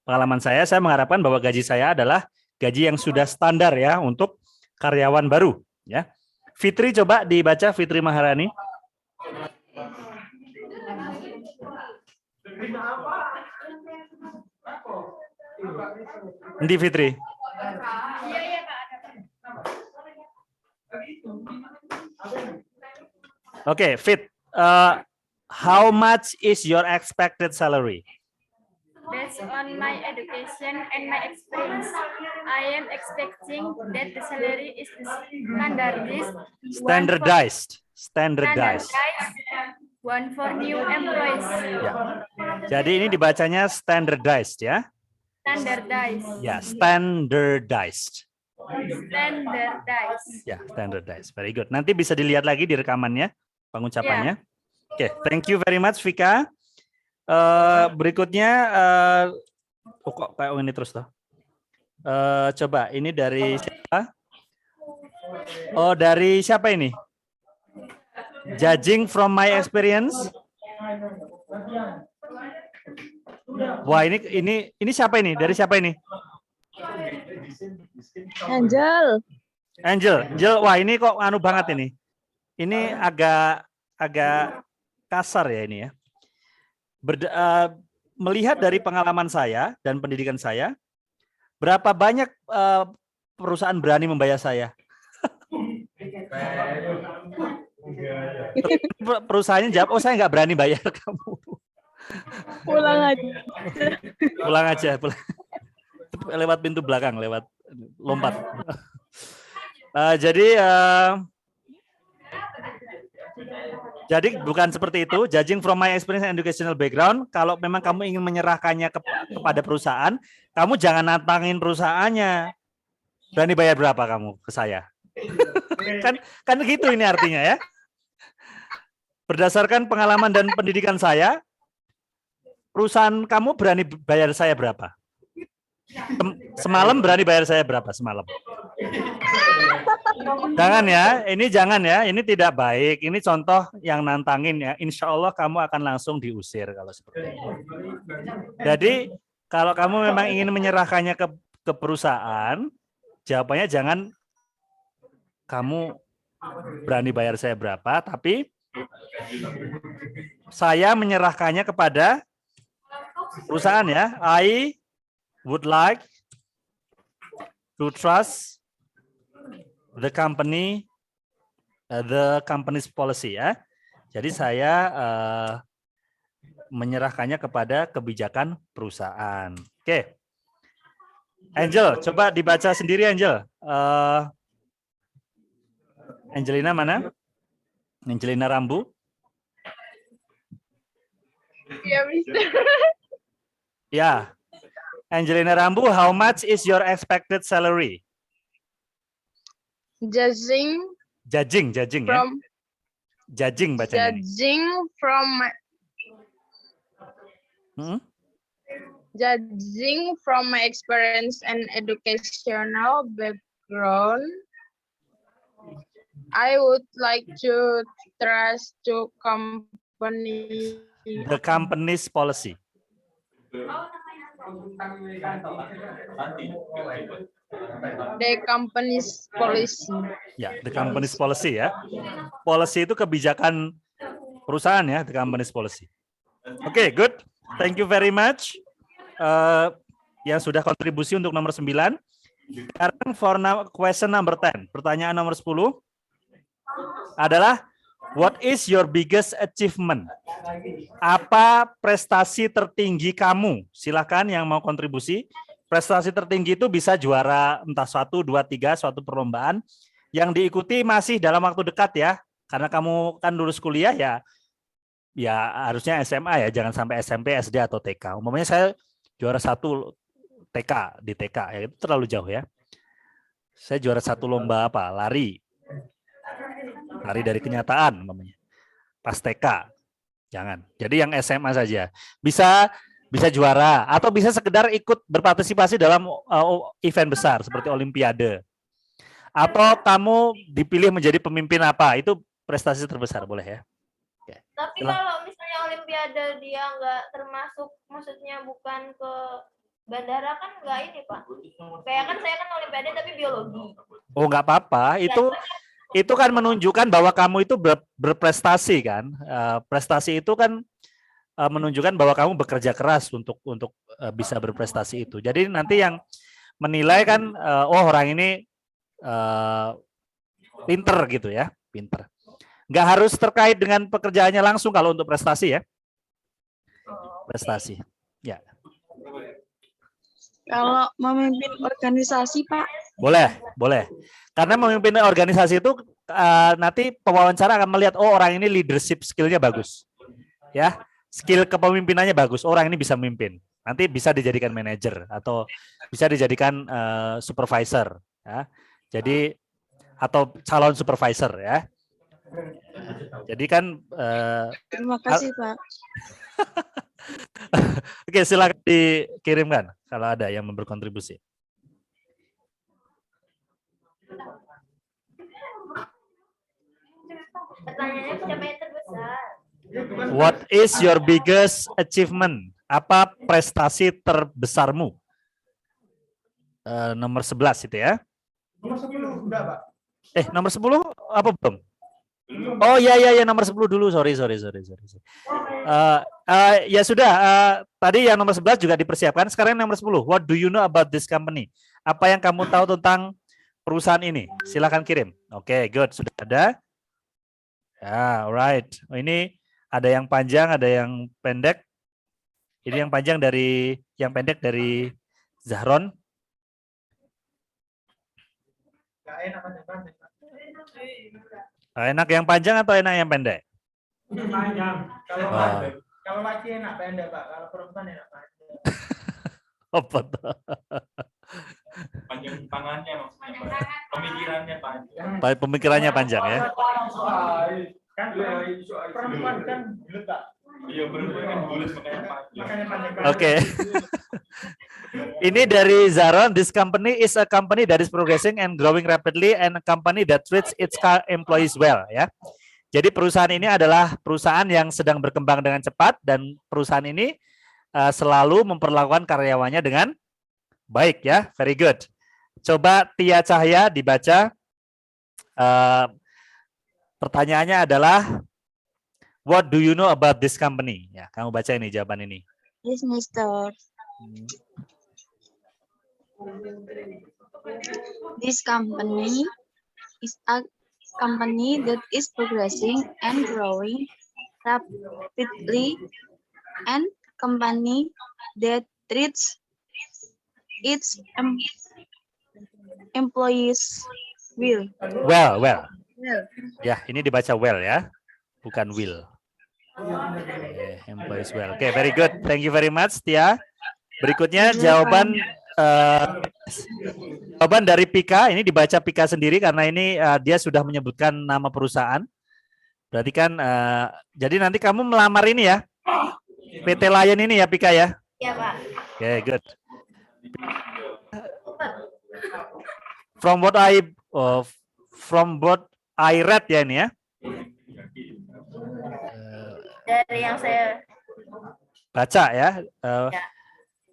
pengalaman saya mengharapkan bahwa gaji saya adalah gaji yang sudah standar ya untuk karyawan baru ya. Fitri, coba dibaca, Fitri Maharani. Nanti Fitri. Oke, Fit. How much is your expected salary? Based on my education and my experience, I am expecting that the salary is Standardized. standardized one for new employees. Ya. Jadi ini dibacanya standardized ya. Standardized. Ya, standardized. Standardized. Ya, standardized. Very good. Nanti bisa dilihat lagi di rekamannya pengucapannya. Oke, thank you very much Vika. Berikutnya kok kayak ini terus toh. Coba ini dari siapa? Oh, dari siapa ini? Judging from my experience. Wah, ini siapa ini? Dari siapa ini? Angel. Angel. Wah, ini kok anu banget ini. Ini agak kasar ya ini ya. Melihat dari pengalaman saya dan pendidikan saya, berapa banyak perusahaan berani membayar saya? Perusahaannya jawab, oh saya nggak berani bayar kamu. Pulang aja. Pulang aja. Lewat pintu belakang, lewat lompat. Jadi bukan seperti itu. Judging from my experience and educational background, kalau memang kamu ingin menyerahkannya kepada perusahaan, kamu jangan nantangin perusahaannya. Berani bayar berapa kamu ke saya? kan gitu ini artinya ya. Berdasarkan pengalaman dan pendidikan saya, perusahaan kamu berani bayar saya berapa? Semalam berani bayar saya berapa semalam? Jangan ya, ini tidak baik. Ini contoh yang nantangin ya. Insya Allah kamu akan langsung diusir kalau seperti itu. Jadi kalau kamu memang ingin menyerahkannya ke perusahaan, jawabannya jangan kamu berani bayar saya berapa, tapi saya menyerahkannya kepada perusahaan ya. I would like to trust the company's policy ya. Jadi saya menyerahkannya kepada kebijakan perusahaan. Oke. Angel, coba dibaca sendiri Angel. Angelina mana? Angelina Rambu. Ya, Mister. Ya. Angelina Rambu, how much is your expected salary? Judging ya. Judging bacanya ini. Judging from my experience and educational background, I would like to trust the company's policy. The company's policy. Ya, the company's policy ya. Policy itu kebijakan perusahaan ya, the company's policy. Oke, good. Thank you very much. Yang sudah kontribusi untuk nomor 9. Sekarang for question number 10. Pertanyaan nomor 10 adalah what is your biggest achievement? Apa prestasi tertinggi kamu? Silakan yang mau kontribusi. Prestasi tertinggi itu bisa juara entah 1, 2, 3 suatu perlombaan yang diikuti masih dalam waktu dekat ya. Karena kamu kan lulus kuliah ya harusnya SMA ya, jangan sampai SMP, SD atau TK. Umpamanya saya juara 1 TK di TK ya, itu terlalu jauh ya. Saya juara 1 lomba apa? Lari dari kenyataan umpamanya. Pas TK. Jangan. Jadi yang SMA saja. Bisa juara atau bisa sekedar ikut berpartisipasi dalam event besar seperti olimpiade. Atau kamu dipilih menjadi pemimpin apa? Itu prestasi terbesar boleh ya. Oke. Tapi kalau misalnya olimpiade dia nggak termasuk, maksudnya bukan ke bandara kan nggak ini Pak. Kayak kan saya kan olimpiade tapi biologi. Oh nggak apa-apa. Itu kan menunjukkan bahwa kamu itu berprestasi kan. Prestasi itu kan menunjukkan bahwa kamu bekerja keras untuk bisa berprestasi itu. Jadi nanti yang menilai kan, orang ini pinter gitu ya, pinter. Nggak harus terkait dengan pekerjaannya langsung kalau untuk prestasi ya. Prestasi, ya. Kalau memimpin organisasi, Pak. Boleh, boleh. Karena memimpin organisasi itu nanti pewawancara akan melihat, oh orang ini leadership skill-nya bagus. Ya, skill kepemimpinannya bagus. Orang ini bisa memimpin. Nanti bisa dijadikan manajer atau bisa dijadikan supervisor. Ya. Jadi atau calon supervisor ya. Jadi kan. Terima kasih, Pak. Oke, silakan dikirimkan kalau ada yang berkontribusi. Pertanyaannya pencapaian terbesar. What is your biggest achievement? Apa prestasi terbesarmu? Nomor 11 itu ya. Nomor 10 udah, Pak. Nomor 10 apa belum? Oh ya nomor 10 dulu. Sorry. Ya sudah, tadi yang nomor 11 juga dipersiapkan. Sekarang nomor 10. What do you know about this company? Apa yang kamu tahu tentang perusahaan ini? Silakan kirim. Oke, good. Sudah ada. Ya, alright. Oh, ini ada yang panjang, ada yang pendek. Ini yang panjang yang pendek dari Zahron. Enak yang panjang atau enak yang pendek? Panjang. Kalau laki enak pendek, Pak. Kalau perempuan enak panjang. Apa tuh? Panjang tangannya maksudnya, Pak. Pemikirannya panjang. Pemikirannya panjang ya. Kan perempuan kan bulat, Pak. Iya, perempuan kan bulat makanya panjang. Oke. Ini dari Zaron. This company is a company that is progressing and growing rapidly and a company that treats its employees well. Ya. Jadi perusahaan ini adalah perusahaan yang sedang berkembang dengan cepat dan perusahaan ini selalu memperlakukan karyawannya dengan baik ya. Very good. Coba Tia Cahya dibaca. Pertanyaannya adalah what do you know about this company? Ya, kamu baca ini jawaban ini. Yes, Mister. This company is a company that is progressing and growing rapidly and company that treats its employees well. Well. Ya, ini dibaca well ya, bukan will. Employees well. Oke, very good. Thank you very much, Tia. Berikutnya jawaban dari Pika. Ini dibaca Pika sendiri karena ini dia sudah menyebutkan nama perusahaan. Berarti kan, jadi nanti kamu melamar ini ya, PT Lion ini ya Pika ya. Iya, Pak. Oke, good. From what I read ya ini ya. Dari yang saya Baca ya.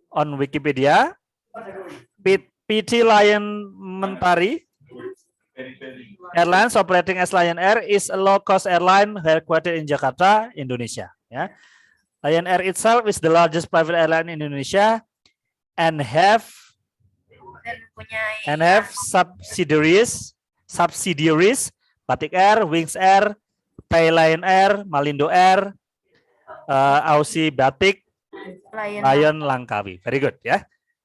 On Wikipedia, PT Lion Mentari Airlines operating as Lion Air is a low-cost airline headquartered in Jakarta, Indonesia. Ya. Lion Air itself is the largest private airline in Indonesia and have subsidiaries Batik Air, Wings Air, Thai Lion Air, Malindo Air, Aussie Batik, Lion Langkawi. Very good ya.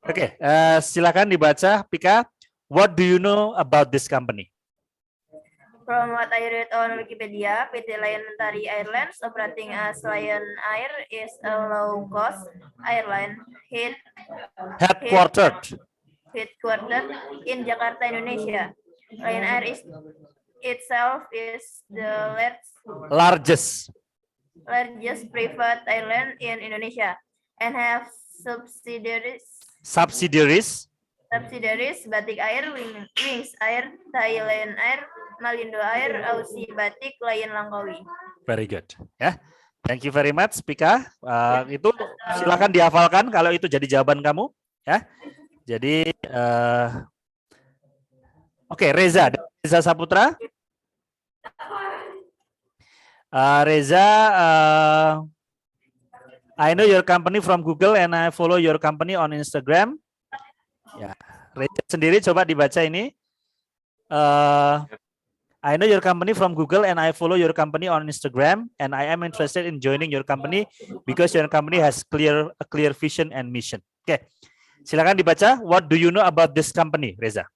Oke, silakan dibaca Pika. What do you know about this company? From what I read on Wikipedia, PT Lion Mentari Airlines operating as Lion Air is a low-cost airline headquartered in Jakarta, Indonesia. Lion Air itself is the largest private airline in Indonesia and have subsidiaries Batik Air, Wings Air, Thai Lion Air, Malindo Air, Aussie Batik, Lion Langkawi. Very good. Ya, thank you very much, Pika. Itu silakan dihafalkan kalau itu jadi jawaban kamu. Ya, jadi oke, Reza Saputra. Reza, I know your company from Google and I follow your company on Instagram. Ya, Reza sendiri coba dibaca ini. I know your company from Google and I follow your company on Instagram and I am interested in joining your company because your company has a clear vision and mission. Oke. Silakan dibaca. What do you know about this company, Reza?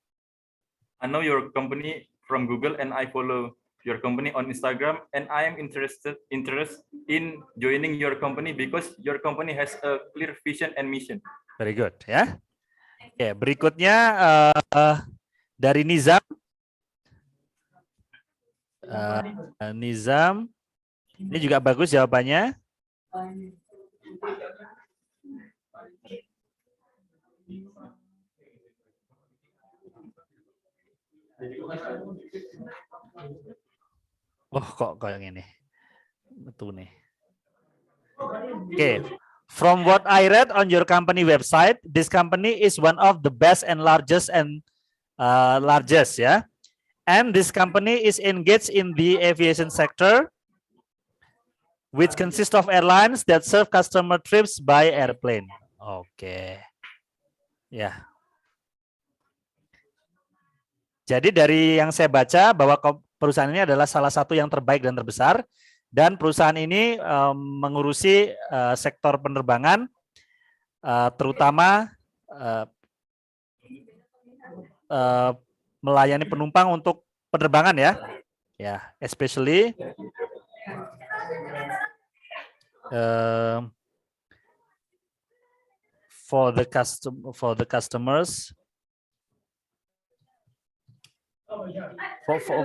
I know your company from Google and I follow your company on Instagram and I am interested in joining your company because your company has a clear vision and mission. Very good, ya. Oke, berikutnya dari Nizam. Nizam, ini juga bagus jawabannya. Oh, kok yang ini? Betul nih. Oke. From what I read on your company website, this company is one of the best and largest ya. And this company is engaged in the aviation sector, which consists of airlines that serve customer trips by airplane. Oke. Ya. Jadi dari yang saya baca bahwa perusahaan ini adalah salah satu yang terbaik dan terbesar, dan perusahaan ini mengurusi sektor penerbangan, terutama melayani penumpang untuk penerbangan ya, especially for the customers.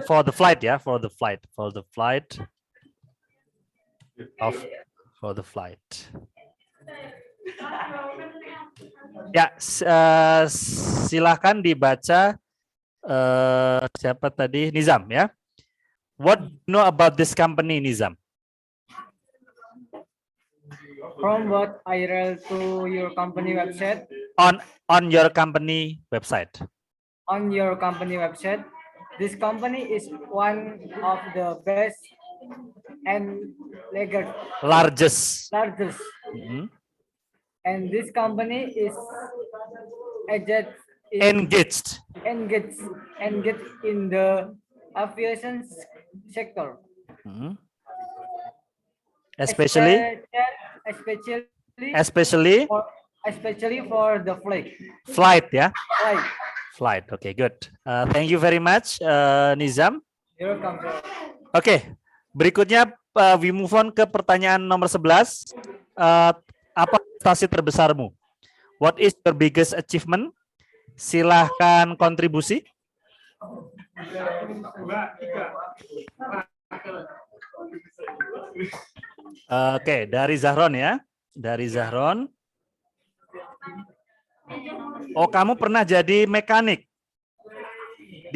For the flight for the flight. Ya, silahkan dibaca siapa tadi, Nizam ya. What do you know about this company, Nizam? From what I read to your company website. On your company website. On your company website, this company is one of the best and largest. Mm-hmm. And this company is engaged in the aviation sector. Mm-hmm. Especially for the flight ya. Flight. Okay, good. Thank you very much, Nizam. You're welcome. Oke, berikutnya we move on ke pertanyaan nomor 11. Apa prestasi terbesarmu? What is your biggest achievement? Silahkan kontribusi. Oke, dari Zahron ya. Dari Zahron. Oh, kamu pernah jadi mekanik?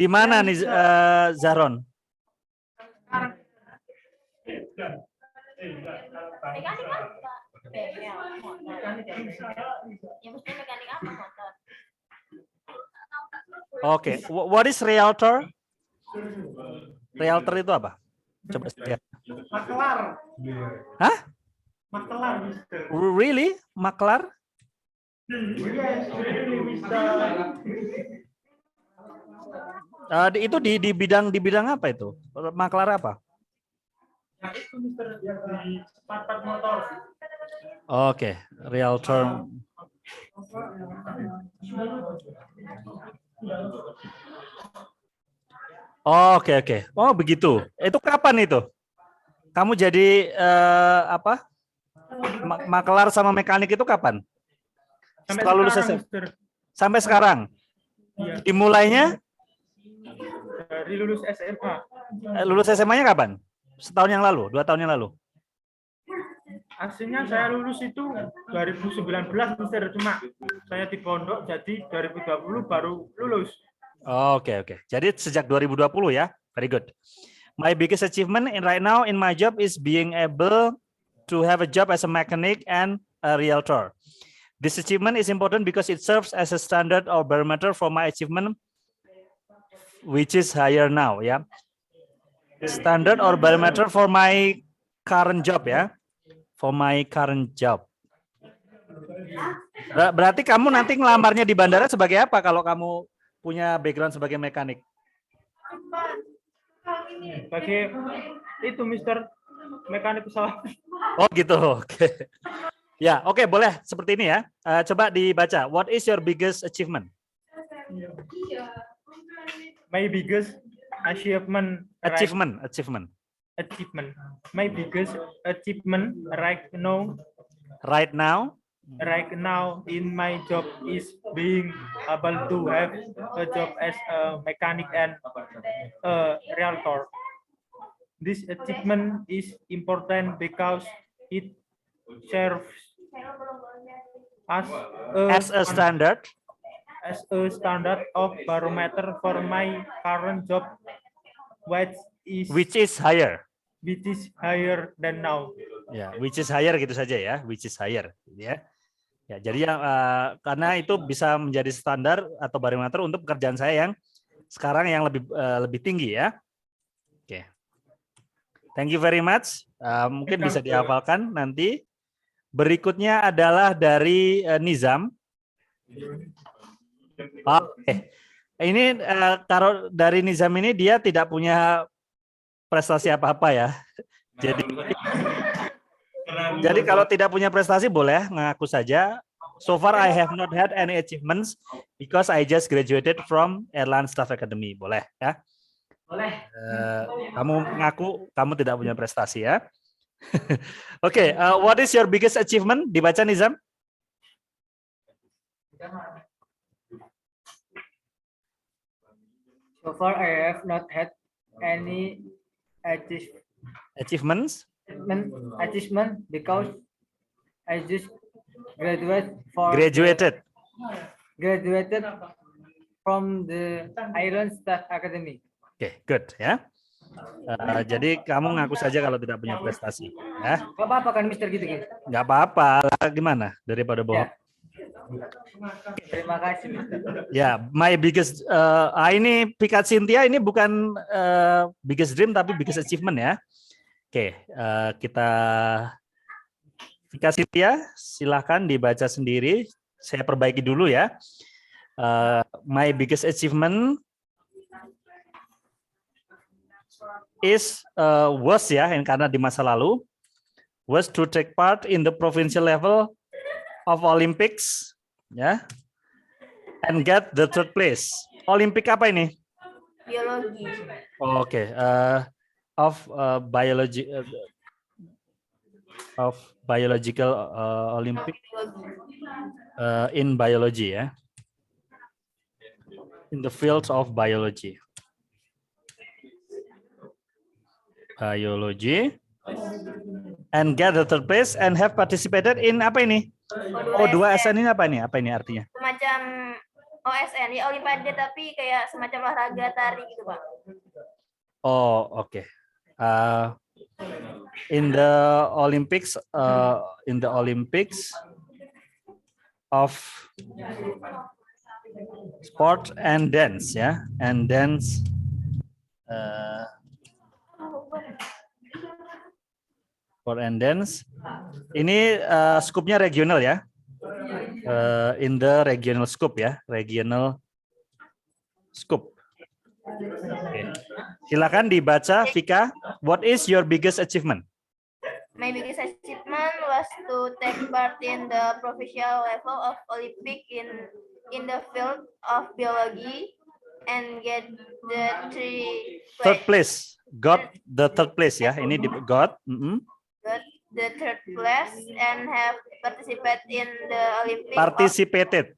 Di mana nih, Zahron? Oke, what is realtor? Realtor itu apa? Coba lihat. Maklar. Hah? Maklar. Really? Maklar? Itu di bidang apa itu? Maklar apa? Nah, itu Mister yang di part motor. Oke, realtor. Oke. Oh, begitu. Itu kapan itu? Kamu jadi apa? Maklar sama mekanik itu kapan? Setelah lulus SMA. Sampai sekarang. Iya. Dimulainya? Dari lulus SMA. Lulus SMA-nya kapan? Setahun yang lalu, 2 tahun yang lalu. Aslinya saya lulus itu 2019, Mister. Cuma saya di pondok, jadi 2020 baru lulus. Oke. Jadi sejak 2020 ya. Very good. My biggest achievement right now in my job is being able to have a job as a mechanic and a realtor. This achievement is important because it serves as a standard or barometer for my achievement, which is higher now ya. Standard or barometer for my current job ya. For my current job. Berarti kamu nanti ngelamarnya di bandara sebagai apa kalau kamu punya background sebagai mekanik? Sebagai itu Mister, mekanik pesawat. Oh gitu. Oke. Ya, oke, boleh seperti ini ya. Coba dibaca. What is your biggest achievement? My biggest achievement Achievement. achievement. My biggest achievement right now Right now, in my job is being able to have a job as a mechanic and a realtor. This achievement is important because it serves as a standard, of barometer for my current job, which is higher. Than now. Ya, which is higher gitu saja ya, which is higher, ya. Ya, jadi karena itu bisa menjadi standar atau barometer untuk pekerjaan saya yang sekarang yang lebih tinggi ya. Oke. Thank you very much. Mungkin bisa dihafalkan nanti. Berikutnya adalah dari Nizam. Oke. Ini kalau dari Nizam ini dia tidak punya prestasi apa-apa ya. Jadi kalau tidak punya prestasi boleh ngaku saja. So far I have not had any achievements because I just graduated from Airline Staff Academy. Boleh ya? Boleh. Kamu ngaku kamu tidak punya prestasi ya. Oke, what is your biggest achievement? Dibaca Nizam. So far I have not had any Achievement because I just graduated from the Airline Staff Academy. Oke, good ya. Jadi kamu ngaku saja kalau tidak punya prestasi. Ya. Gak apa-apa kan Mister gitu? Nggak apa-apa. Gimana daripada bohong? Ya. Terima kasih Mister. Ya, my biggest ini Pikat Cynthia ini bukan biggest dream tapi biggest achievement ya. Oke, kita Pikat Cynthia silahkan dibaca sendiri. Saya perbaiki dulu ya. My biggest achievement was ya, karena di masa lalu was to take part in the provincial level of Olympics ya, and get the third place. Olympic apa ini? Biologi. Oke, of biological Olympic in biology ya, in the field of biology. And get the third place and have participated in apa ini? O2SN ini apa ini? Apa ini artinya? Semacam OSN ya, Olimpiade tapi kayak semacam olahraga tari gitu Pak. Oh, oke. In the Olympics of sport and dance ya, and dance. Sport and dance. Ini skupnya regional ya. In the regional scope ya, regional scope. Okay. Silakan dibaca Vika. What is your biggest achievement? My biggest achievement was to take part in the provincial level of Olympic in the field of biology and get the third place. Got the third place ya. Ini got. Got the third place and have participated in the Olympic. Participated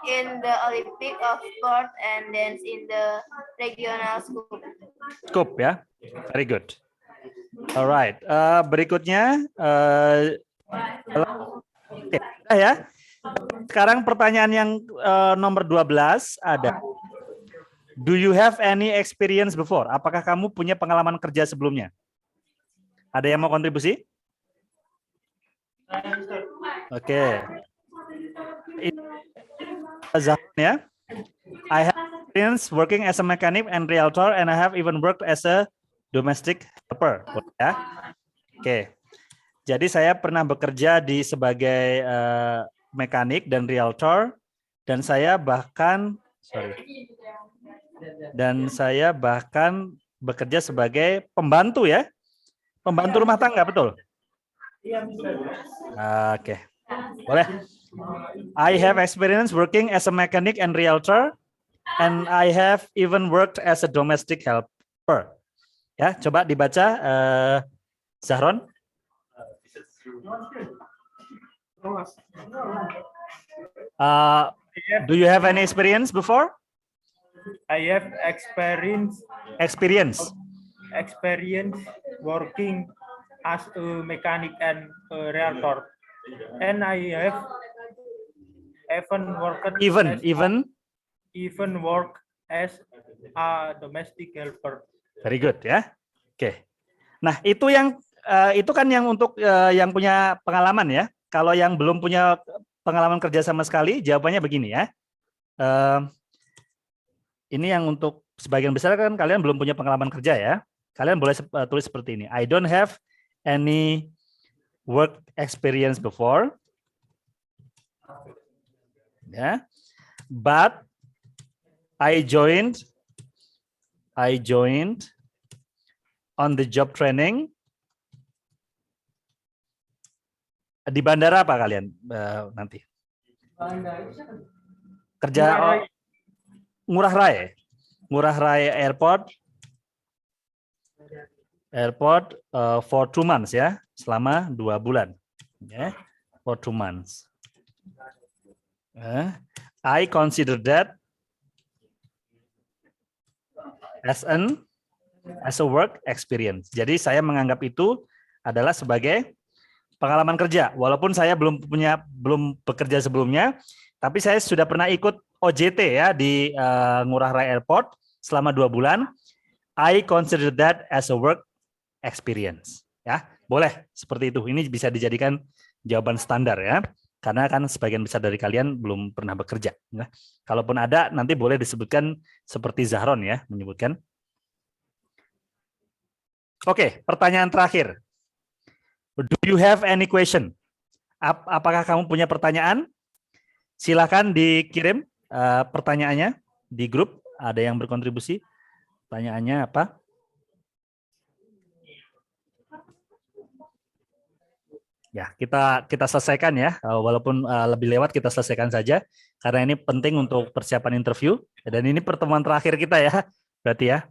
in the Olympic of sport and dance in the regional scope. Scope ya. Very good. Alright. Berikutnya ya. Sekarang pertanyaan yang nomor 12 ada. Do you have any experience before? Apakah kamu punya pengalaman kerja sebelumnya? Ada yang mau kontribusi? Oke. Ya. I have experience working as a mechanic and realtor, and I have even worked as a domestic helper. Ya. Oke. Jadi saya pernah bekerja sebagai mekanik dan realtor, dan saya bahkan bekerja sebagai pembantu ya. Pembantu rumah tangga, betul? Oke, boleh. I have experience working as a mechanic and realtor, and I have even worked as a domestic helper. Ya, coba dibaca, Zahron. Do you have any experience before? I have experience working as a mechanic and a realtor, and I have even worked as a domestic helper. Very good ya. Oke. Nah, itu itu kan yang untuk yang punya pengalaman ya. Kalau yang belum punya pengalaman kerja sama sekali, jawabannya begini ya. Ini yang untuk sebagian besar kan kalian belum punya pengalaman kerja ya. Kalian boleh tulis seperti ini. I don't have any work experience before. Ya. But I joined on the job training. Di bandara apa kalian nanti? Kerja Ngurah Rai Airport for 2 months ya, selama 2 bulan. Yeah, for 2 months. I consider that as a work experience. Jadi saya menganggap itu adalah sebagai pengalaman kerja. Walaupun saya belum bekerja sebelumnya, tapi saya sudah pernah ikut OJT ya di Ngurah Rai Airport selama 2 bulan. I consider that as a work experience. Ya, boleh seperti itu. Ini bisa dijadikan jawaban standar ya. Karena kan sebagian besar dari kalian belum pernah bekerja. Ya. Kalaupun ada, nanti boleh disebutkan seperti Zahron ya, menyebutkan. Oke, pertanyaan terakhir. Do you have any question? Apakah kamu punya pertanyaan? Silakan dikirim pertanyaannya di grup. Ada yang berkontribusi? Pertanyaannya apa? Ya, kita selesaikan ya. Walaupun lebih lewat kita selesaikan saja karena ini penting untuk persiapan interview dan ini pertemuan terakhir kita ya. Berarti ya.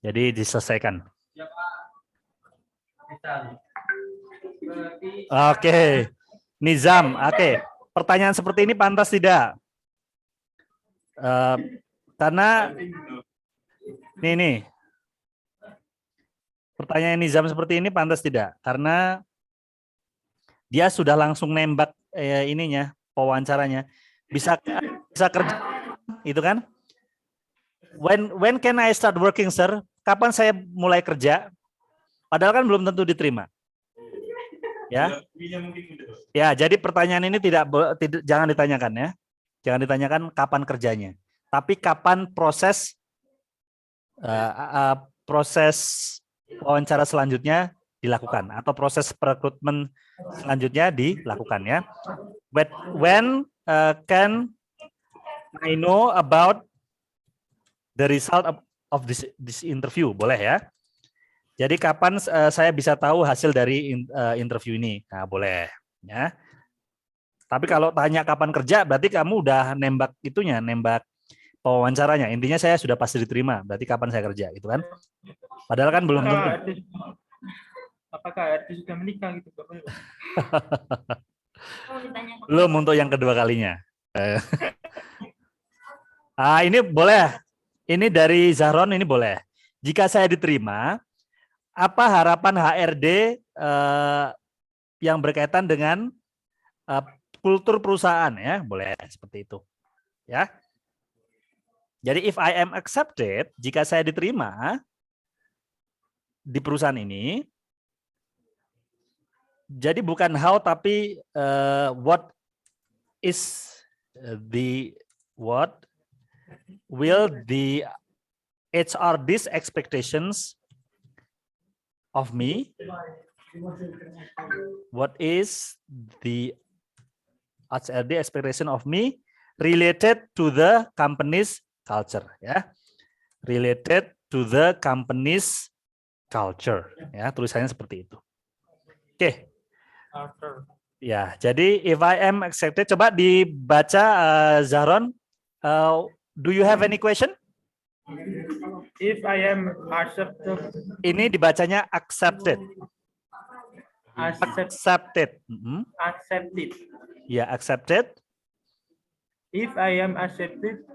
Jadi diselesaikan. Oke. Nizam, oke. Pertanyaan seperti ini pantas tidak? Karena ini pertanyaan Nizam seperti ini pantas tidak? Karena dia sudah langsung nembak ininya, wawancaranya. Bisa kerja, itu kan? When can I start working, sir? Kapan saya mulai kerja? Padahal kan belum tentu diterima. Ya. Ya, jadi pertanyaan ini jangan ditanyakan ya. Jangan ditanyakan kapan kerjanya. Tapi kapan proses wawancara selanjutnya dilakukan atau proses perekrutmen selanjutnya dilakukan ya. When can I know about the result of this interview? Boleh ya. Jadi kapan saya bisa tahu hasil dari interview ini? Nah, boleh ya. Tapi kalau tanya kapan kerja, berarti kamu udah nembak wawancaranya. Intinya saya sudah pasti diterima. Berarti kapan saya kerja, gitu kan? Padahal kan belum tentu. Apakah RT sudah menikah gitu, Bapak? Belum untuk yang kedua kalinya. Ini boleh. Ini dari Zahron, ini boleh. Jika saya diterima, apa harapan HRD yang berkaitan dengan kultur perusahaan ya, boleh seperti itu. Ya. Jadi if I am accepted, jika saya diterima di perusahaan ini, jadi bukan how tapi what will the HR these expectations of me? What is the HRD expectation of me related to the company's culture ya. Related to the company's culture ya, tulisannya seperti itu. Oke. Ya, jadi if I am accepted, coba dibaca Zahron. Do you have any question? If I am accepted, Ini dibacanya accepted. Accepted. accepted. Ya, accepted. If I am accepted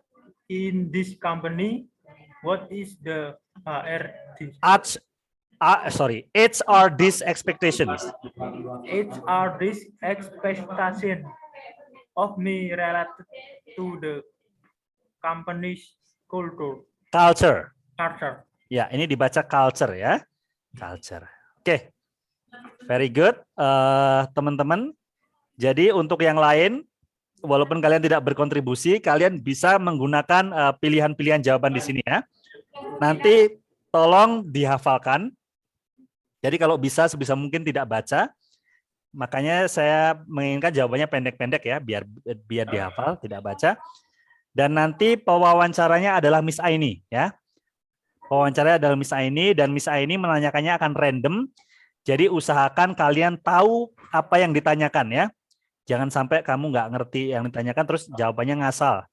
in this company, what is the It's are these expectations. this expectation of me related to the company's culture? Culture. Culture. Ya, ini dibaca culture ya. Culture. Oke. Very good. Teman-teman. Jadi untuk yang lain, walaupun kalian tidak berkontribusi, kalian bisa menggunakan pilihan-pilihan jawaban di sini ya. Nanti tolong dihafalkan. Jadi kalau bisa sebisa mungkin tidak baca. Makanya saya menginginkan jawabannya pendek-pendek ya, biar dihafal, tidak baca. Dan nanti pewawancaranya adalah Miss Aini ya. Pewawancaranya adalah Miss Aini dan Miss Aini menanyakannya akan random. Jadi usahakan kalian tahu apa yang ditanyakan ya. Jangan sampai kamu nggak ngerti yang ditanyakan terus jawabannya ngasal.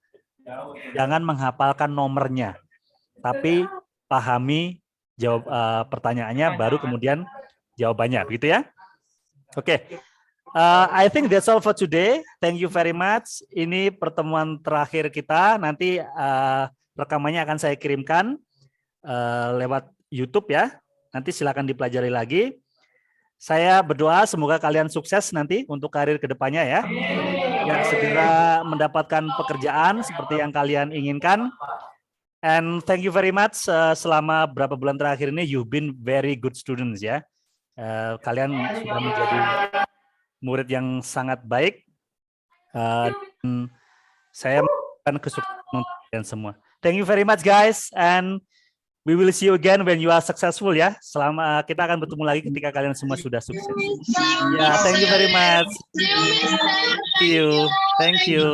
Jangan menghafalkan nomornya, tapi pahami pertanyaannya baru kemudian jawabannya, begitu ya? Oke. I think that's all for today. Thank you very much. Ini pertemuan terakhir kita. Nanti rekamannya akan saya kirimkan lewat YouTube ya. Nanti silakan dipelajari lagi. Saya berdoa semoga kalian sukses nanti untuk karir kedepannya ya. Ya, segera mendapatkan pekerjaan seperti yang kalian inginkan. And thank you very much. Selama berapa bulan terakhir ini you've been very good students ya. Kalian sudah menjadi murid yang sangat baik. Saya mengucapkan kesuksesan untuk kalian semua. Thank you very much guys, and we will see you again when you are successful ya. Selama kita akan bertemu lagi ketika kalian semua sudah sukses. Ya, thank you very much. See you. Thank you.